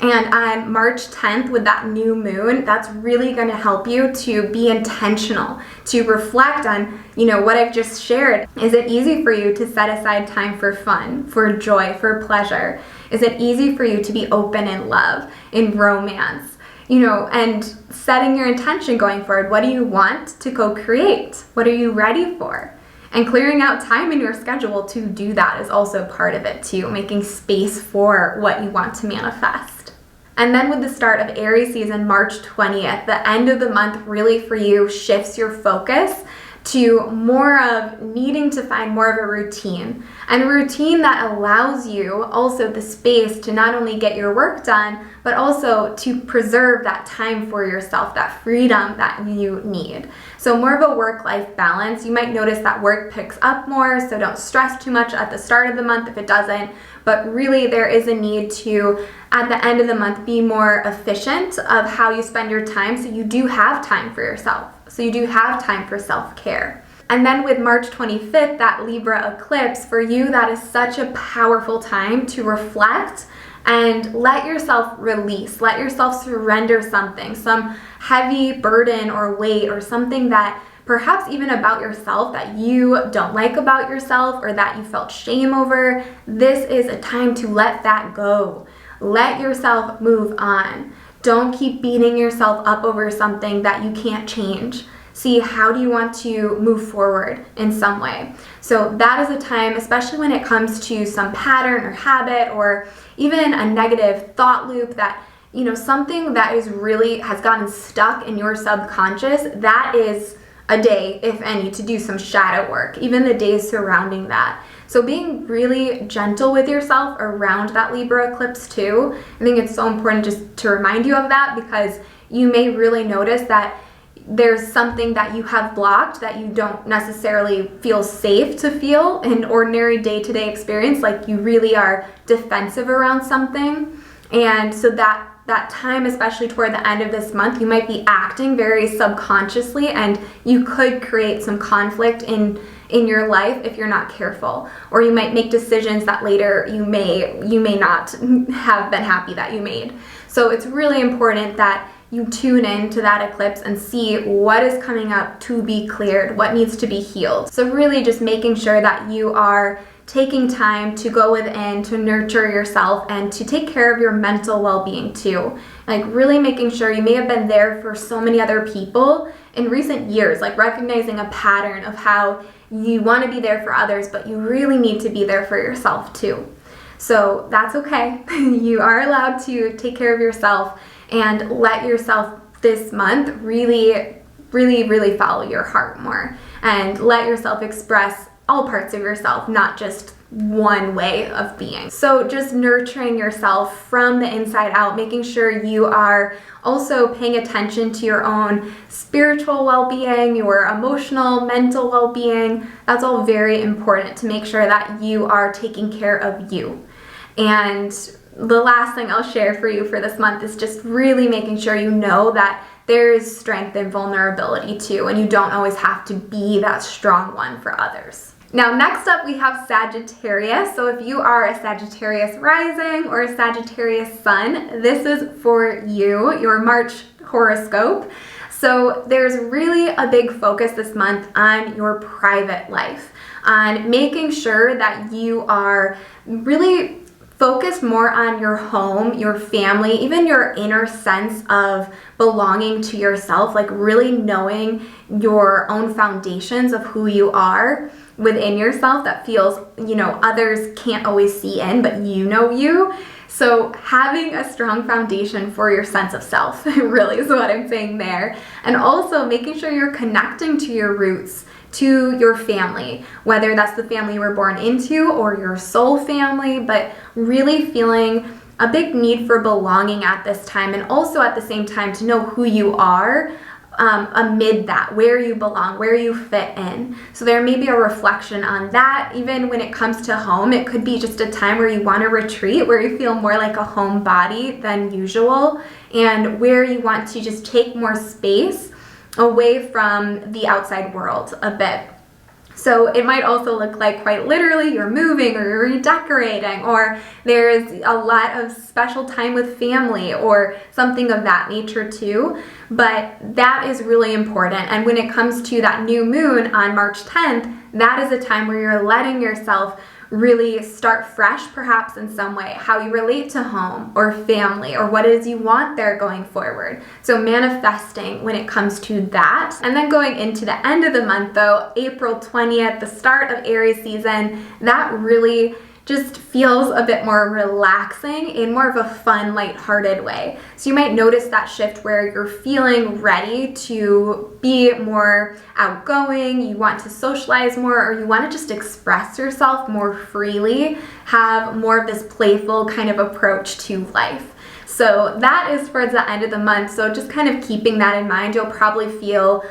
[SPEAKER 1] And on March 10th with that new moon, that's really going to help you to be intentional, to reflect on, what I've just shared. Is it easy for you to set aside time for fun, for joy, for pleasure? Is it easy for you to be open in love, in romance? And setting your intention going forward. What do you want to co-create? What are you ready for? And clearing out time in your schedule to do that is also part of it too, making space for what you want to manifest. And then with the start of Aries season, March 20th, the end of the month really for you shifts your focus to more of needing to find more of a routine, and a routine that allows you also the space to not only get your work done, but also to preserve that time for yourself, that freedom that you need. So more of a work-life balance. You might notice that work picks up more, so don't stress too much at the start of the month if it doesn't, but really there is a need to, at the end of the month, be more efficient of how you spend your time, so you do have time for yourself. So you do have time for self-care. And then with March 25th, that Libra eclipse, for you, that is such a powerful time to reflect and let yourself release, let yourself surrender something, some heavy burden or weight or something that perhaps even about yourself that you don't like about yourself or that you felt shame over. This is a time to let that go. Let yourself move on. Don't keep beating yourself up over something that you can't change. See, how do you want to move forward in some way? So that is a time, especially when it comes to some pattern or habit or even a negative thought loop that, something that is really has gotten stuck in your subconscious, that is a day, if any, to do some shadow work, even the days surrounding that. So being really gentle with yourself around that Libra eclipse too. I think it's so important just to remind you of that, because you may really notice that there's something that you have blocked that you don't necessarily feel safe to feel in ordinary day-to-day experience, like you really are defensive around something. And so that time, especially toward the end of this month, you might be acting very subconsciously, and you could create some conflict in your life if you're not careful. Or you might make decisions that later you may not have been happy that you made. So it's really important that you tune in to that eclipse and see what is coming up to be cleared, what needs to be healed. So really just making sure that you are taking time to go within, to nurture yourself, and to take care of your mental well-being too. Like really making sure, you may have been there for so many other people in recent years, like recognizing a pattern of how you want to be there for others, but you really need to be there for yourself too. So that's okay. You are allowed to take care of yourself and let yourself this month really follow your heart more, and let yourself express all parts of yourself, not just one way of being. So just nurturing yourself from the inside out, making sure you are also paying attention to your own spiritual well-being, your emotional, mental well-being. That's all very important to make sure that you are taking care of you. And the last thing I'll share for you for this month is just really making sure you know that there is strength and vulnerability too, and you don't always have to be that strong one for others. Now, next up we have Sagittarius. So if you are a Sagittarius rising or a Sagittarius sun, this is for you, your March horoscope. So there's really a big focus this month on your private life, on making sure that you are really focused more on your home, your family, even your inner sense of belonging to yourself, like really knowing your own foundations of who you are within yourself that feels, others can't always see in, but you know you. So having a strong foundation for your sense of self really is what I'm saying there. And also making sure you're connecting to your roots, to your family, whether that's the family you were born into or your soul family, but really feeling a big need for belonging at this time, and also at the same time to know who you are amid that, where you belong, where you fit in. So there may be a reflection on that. Even when it comes to home, it could be just a time where you want to retreat, where you feel more like a homebody than usual, and where you want to just take more space away from the outside world a bit. So it might also look like quite literally you're moving or you're redecorating, or there's a lot of special time with family or something of that nature too. But that is really important. And when it comes to that new moon on March 10th, that is a time where you're letting yourself really start fresh, perhaps in some way, how you relate to home or family, or what it is you want there going forward. So manifesting when it comes to that. And then going into the end of the month though, April 20th, the start of Aries season, that really just feels a bit more relaxing in more of a fun, lighthearted way. So you might notice that shift where you're feeling ready to be more outgoing, you want to socialize more, or you want to just express yourself more freely, have more of this playful kind of approach to life. So that is towards the end of the month. So just kind of keeping that in mind, you'll probably feel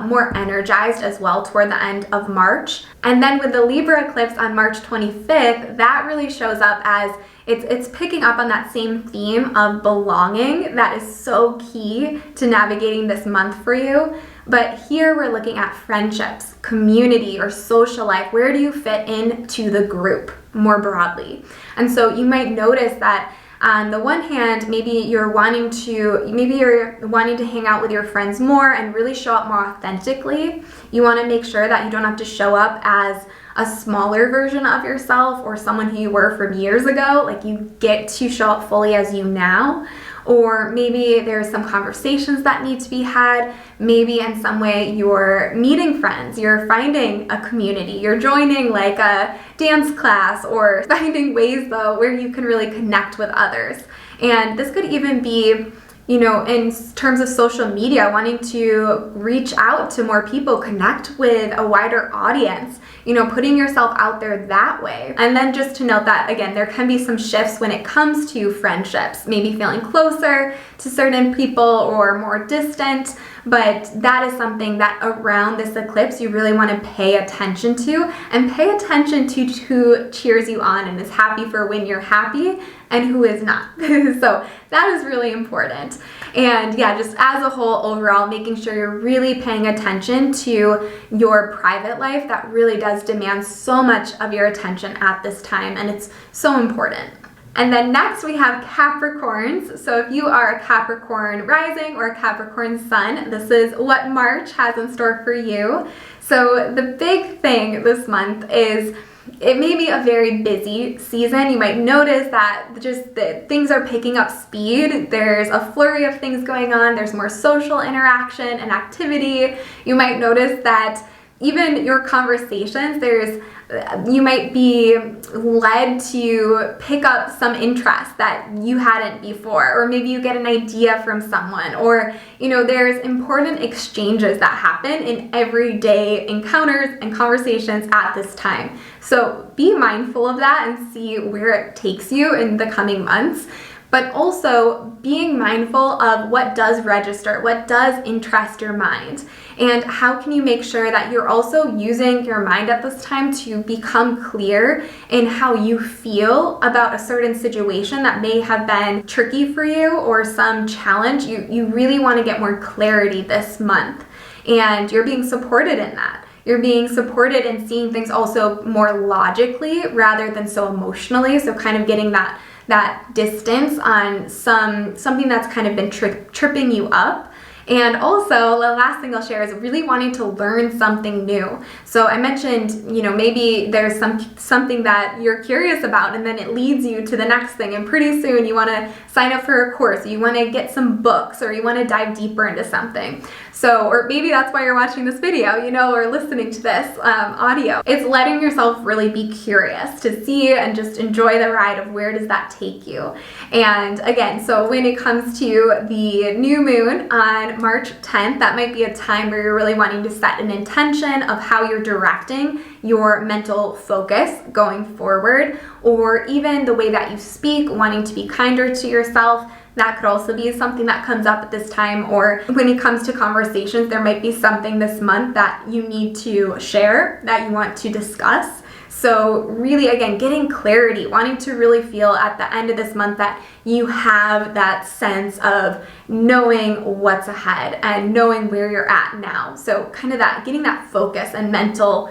[SPEAKER 1] more energized as well toward the end of March. And then with the Libra eclipse on March 25th, that really shows up as it's picking up on that same theme of belonging that is so key to navigating this month for you. But here we're looking at friendships, community, or social life. Where do you fit into the group more broadly? And so you might notice that on the one hand, maybe you're wanting to hang out with your friends more and really show up more authentically. You want to make sure that you don't have to show up as a smaller version of yourself or someone who you were from years ago. Like, you get to show up fully as you now. Or maybe there's some conversations that need to be had. Maybe in some way you're meeting friends, you're finding a community, you're joining like a dance class, or finding ways though where you can really connect with others. And this could even be in terms of social media, wanting to reach out to more people, connect with a wider audience, putting yourself out there that way. And then just to note that, again, there can be some shifts when it comes to friendships, maybe feeling closer to certain people or more distant, but that is something that around this eclipse you really want to pay attention to, and pay attention to who cheers you on and is happy for when you're happy and who is not. So that is really important. And yeah, just as a whole, overall, making sure you're really paying attention to your private life. That really does demand so much of your attention at this time, and it's so important. And then next we have Capricorns. So if you are a Capricorn rising or a Capricorn sun, this is what March has in store for you. So the big thing this month is it may be a very busy season. You might notice that things are picking up speed. There's a flurry of things going on. There's more social interaction and activity. You might notice that even your conversations, you might be led to pick up some interest that you hadn't before, or maybe you get an idea from someone, or there's important exchanges that happen in everyday encounters and conversations at this time. So be mindful of that and see where it takes you in the coming months. But also being mindful of what does register, what does interest your mind, and how can you make sure that you're also using your mind at this time to become clear in how you feel about a certain situation that may have been tricky for you or some challenge. You really want to get more clarity this month, and you're being supported in that. You're being supported in seeing things also more logically rather than so emotionally. So kind of getting that distance on something that's kind of been tripping you up. And also, the last thing I'll share is really wanting to learn something new. So I mentioned, maybe there's something that you're curious about, and then it leads you to the next thing. And pretty soon you want to sign up for a course, or you want to get some books, or you want to dive deeper into something. So, or maybe that's why you're watching this video, or listening to this audio. It's letting yourself really be curious to see and just enjoy the ride of where does that take you. And again, so when it comes to the new moon on March 10th, that might be a time where you're really wanting to set an intention of how you're directing your mental focus going forward, or even the way that you speak, wanting to be kinder to yourself. That could also be something that comes up at this time. Or when it comes to conversations, there might be something this month that you need to share, that you want to discuss. So really, again, getting clarity, wanting to really feel at the end of this month that you have that sense of knowing what's ahead and knowing where you're at now. So kind of that, getting that focus and mental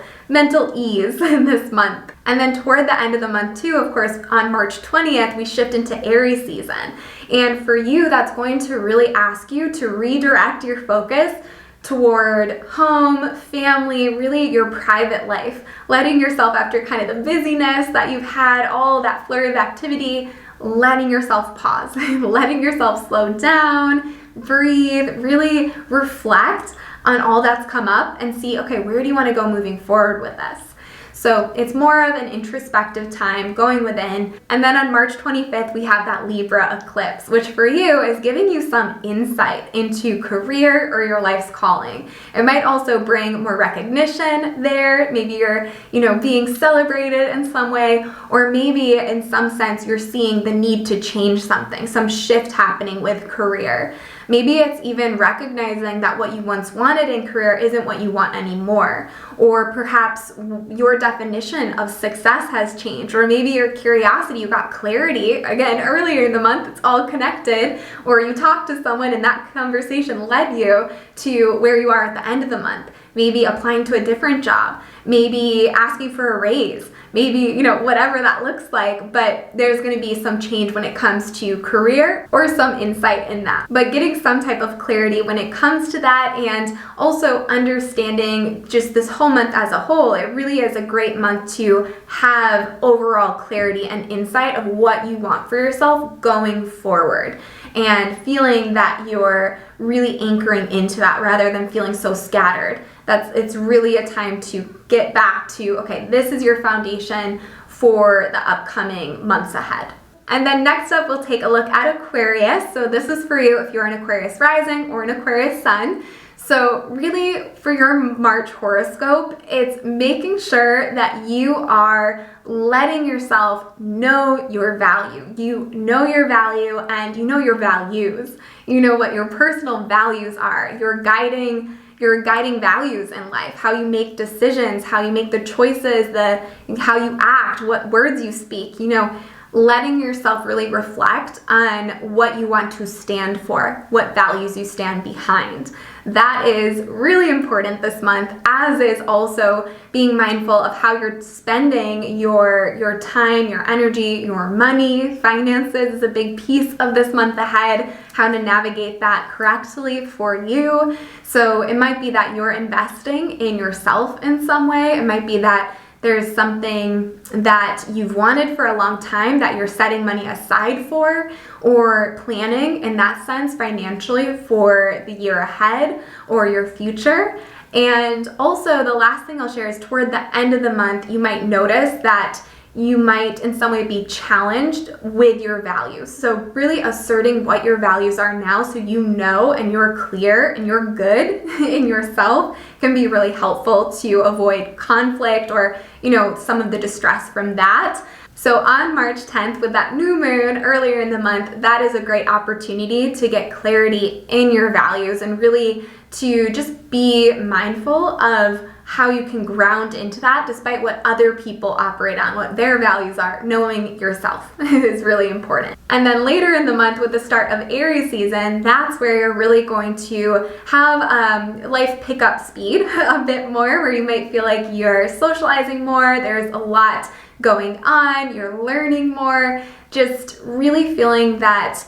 [SPEAKER 1] ease in this month. And then toward the end of the month too, of course, on March 20th, we shift into Aries season. And for you, that's going to really ask you to redirect your focus toward home, family, really your private life, letting yourself, after kind of the busyness that you've had, all that flurry of activity, letting yourself pause, letting yourself slow down, breathe, really reflect on all that's come up and see, okay, where do you want to go moving forward with this? So it's more of an introspective time, going within. And then on March 25th, we have that Libra eclipse, which for you is giving you some insight into career or your life's calling. It might also bring more recognition there. Maybe you're, being celebrated in some way, or maybe in some sense you're seeing the need to change something, some shift happening with career. Maybe it's even recognizing that what you once wanted in career isn't what you want anymore. Or perhaps your definition of success has changed. Or maybe your curiosity, you got clarity. Again, earlier in the month, it's all connected. Or you talked to someone and that conversation led you to where you are at the end of the month. Maybe applying to a different job. Maybe asking for a raise. Maybe, whatever that looks like, but there's going to be some change when it comes to career or some insight in that. But getting some type of clarity when it comes to that, and also understanding just this whole month as a whole, it really is a great month to have overall clarity and insight of what you want for yourself going forward, and feeling that you're really anchoring into that rather than feeling so scattered. It's really a time to get back to, okay, this is your foundation for the upcoming months ahead. And then next up, we'll take a look at Aquarius. So this is for you if you're an Aquarius rising or an Aquarius sun. So really, for your March horoscope, it's making sure that you are letting yourself know your value. You know your value and you know your values. You know what your personal values are, your guiding values in life, how you make decisions, how you make the choices, how you act, what words you speak, letting yourself really reflect on what you want to stand for, what values you stand behind. That is really important this month, as is also being mindful of how you're spending your time, your energy, your money. Finances is a big piece of this month ahead, how to navigate that correctly for you. So it might be that you're investing in yourself in some way. It might be that there's something that you've wanted for a long time that you're setting money aside for, or planning in that sense financially for the year ahead or your future. And also the last thing I'll share is toward the end of the month, you might notice that you might in some way be challenged with your values. So really asserting what your values are now so you know and you're clear and you're good in yourself can be really helpful to avoid conflict or, some of the distress from that. So on March 10th, with that new moon earlier in the month, that is a great opportunity to get clarity in your values and really to just be mindful of how you can ground into that despite what other people operate on, what their values are. Knowing yourself is really important. And then later in the month with the start of Aries season, that's where you're really going to have life pick up speed a bit more, where you might feel like you're socializing more, there's a lot going on, you're learning more, just really feeling that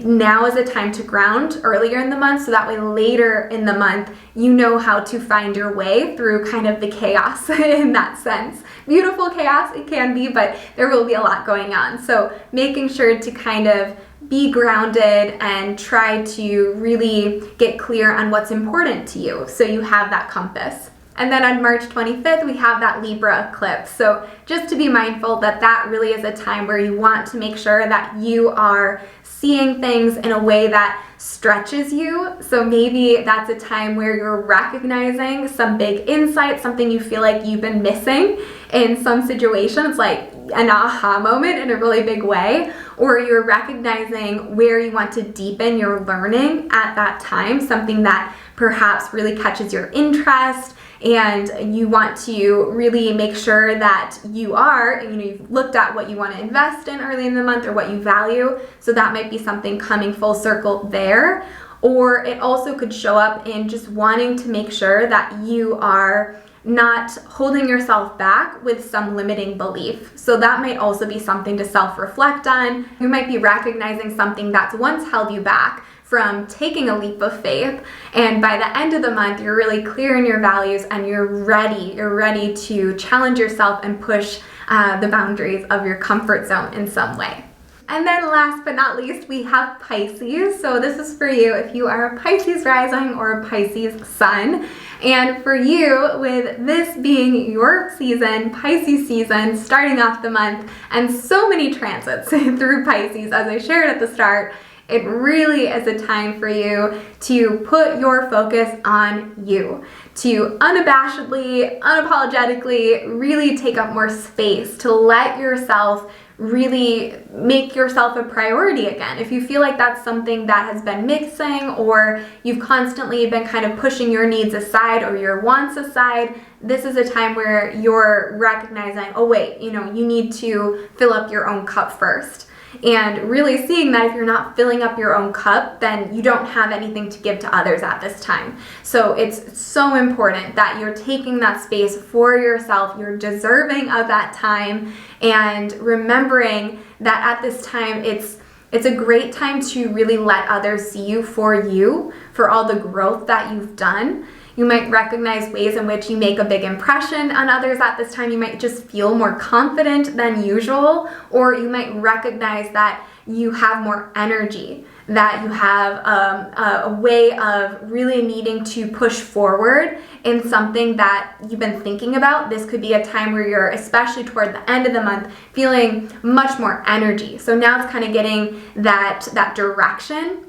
[SPEAKER 1] now is a time to ground earlier in the month, so that way later in the month you know how to find your way through kind of the chaos in that sense. Beautiful chaos it can be, but there will be a lot going on. So making sure to kind of be grounded and try to really get clear on what's important to you so you have that compass. And then on March 25th, we have that Libra eclipse. So just to be mindful that that really is a time where you want to make sure that you are seeing things in a way that stretches you. So maybe that's a time where you're recognizing some big insight, something you feel like you've been missing in some situations, like an aha moment in a really big way, or you're recognizing where you want to deepen your learning at that time, something that perhaps really catches your interest, and you want to really make sure that you've looked at what you want to invest in early in the month or what you value. So that might be something coming full circle there. Or it also could show up in just wanting to make sure that you are not holding yourself back with some limiting belief. So that might also be something to self-reflect on. You might be recognizing something that's once held you back from taking a leap of faith, and by the end of the month you're really clear in your values and you're ready to challenge yourself and push the boundaries of your comfort zone in some way. And then last but not least, we have Pisces. So this is for you if you are a Pisces rising or a Pisces sun. And for you, with this being your season, Pisces season, starting off the month, and so many transits through Pisces, as I shared at the start, it really is a time for you to put your focus on you, to unabashedly, unapologetically really take up more space, to let yourself really make yourself a priority again. If you feel like that's something that has been missing, or you've constantly been kind of pushing your needs aside or your wants aside, this is a time where you're recognizing, oh wait, you need to fill up your own cup first. And really seeing that if you're not filling up your own cup, then you don't have anything to give to others at this time. So it's so important that you're taking that space for yourself. You're deserving of that time, and remembering that at this time it's a great time to really let others see you, for all the growth that you've done. You might recognize ways in which you make a big impression on others at this time. You might just feel more confident than usual, or you might recognize that you have more energy that you have a way of really needing to push forward in something that you've been thinking about. This could be a time where you're, especially toward the end of the month, feeling much more energy. So now it's kind of getting that direction.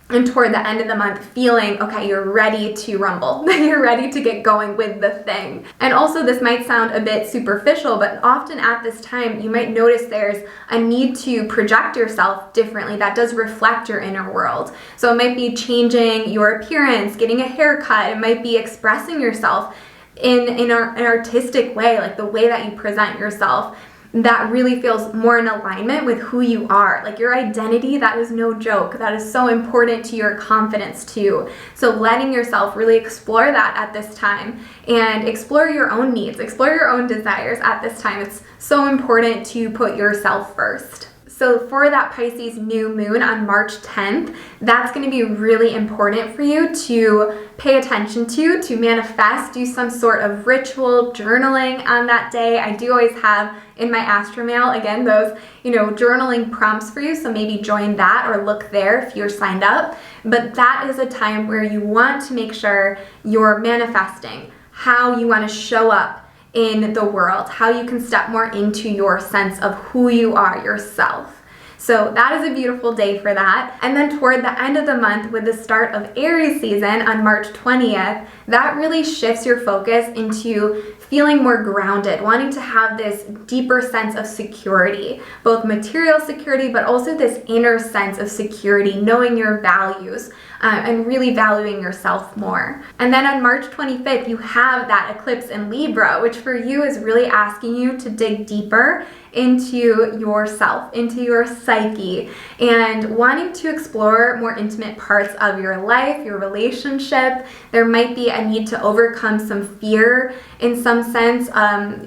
[SPEAKER 1] And toward the end of the month, feeling, okay, you're ready to rumble. You're ready to get going with the thing. And also, this might sound a bit superficial, but often at this time, you might notice there's a need to project yourself differently that does reflect your inner world. So it might be changing your appearance, getting a haircut. It might be expressing yourself in an artistic way, like the way that you present yourself, that really feels more in alignment with who you are. Like your identity, that is no joke. That is so important to your confidence too. So letting yourself really explore that at this time and explore your own needs, explore your own desires at this time. It's so important to put yourself first. So for that Pisces new moon on March 10th, that's going to be really important for you to pay attention to manifest, do some sort of ritual journaling on that day. I do always have in my Astromail, again, those, journaling prompts for you. So maybe join that or look there if you're signed up. But that is a time where you want to make sure you're manifesting how you want to show up in the world, how you can step more into your sense of who you are yourself. So that is a beautiful day for that. And then toward the end of the month, with the start of Aries season on March 20th, that really shifts your focus into feeling more grounded, wanting to have this deeper sense of security, both material security, but also this inner sense of security, knowing your values, and really valuing yourself more. And then on March 25th, you have that eclipse in Libra, which for you is really asking you to dig deeper into yourself, into your psyche, and wanting to explore more intimate parts of your life, your relationship. There might be a need to overcome some fear in some sense,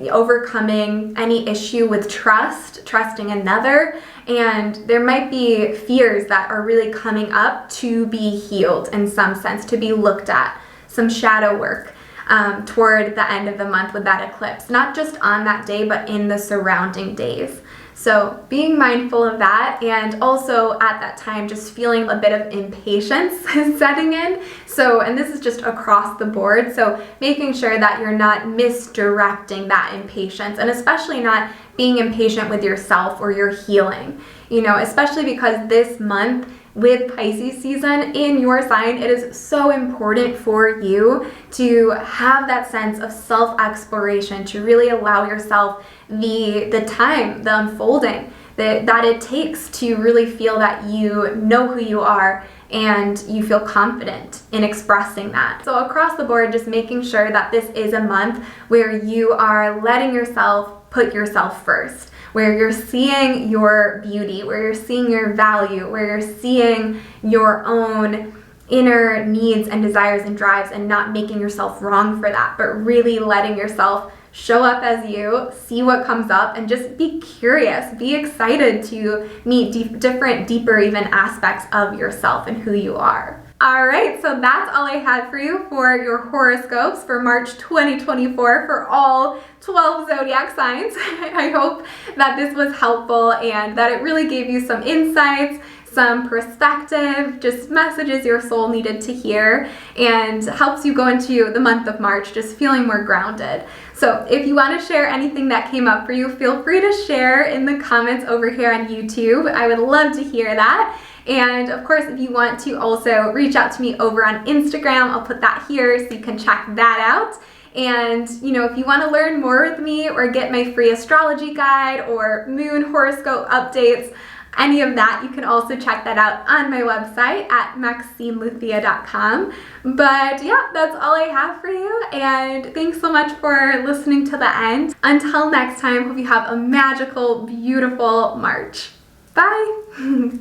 [SPEAKER 1] overcoming any issue with trusting another. And there might be fears that are really coming up to be healed in some sense, to be looked at, some shadow work toward the end of the month with that eclipse, not just on that day, but in the surrounding days. So being mindful of that, and also at that time just feeling a bit of impatience setting in. So, and this is just across the board, so making sure that you're not misdirecting that impatience, and especially not being impatient with yourself or your healing, especially because this month with Pisces season in your sign, it is so important for you to have that sense of self-exploration, to really allow yourself the time, the unfolding that it takes to really feel that you know who you are and you feel confident in expressing that. So across the board, just making sure that this is a month where you are letting yourself put yourself first, where you're seeing your beauty, where you're seeing your value, where you're seeing your own inner needs and desires and drives, and not making yourself wrong for that, but really letting yourself show up as you, see what comes up, and just be curious, be excited to meet different, deeper even aspects of yourself and who you are. All right, so that's all I had for you for your horoscopes for March 2024 for all 12 zodiac signs. I hope that this was helpful and that it really gave you some insights, some perspective, just messages your soul needed to hear, and helps you go into the month of March just feeling more grounded. So if you want to share anything that came up for you, feel free to share in the comments over here on YouTube. I would love to hear that. And of course, if you want to also reach out to me over on Instagram, I'll put that here so you can check that out. And if you want to learn more with me or get my free astrology guide or moon horoscope updates, any of that, you can also check that out on my website at MaxineLuthia.com. But yeah, that's all I have for you, and thanks so much for listening to the end. Until next time, hope you have a magical, beautiful March. Bye!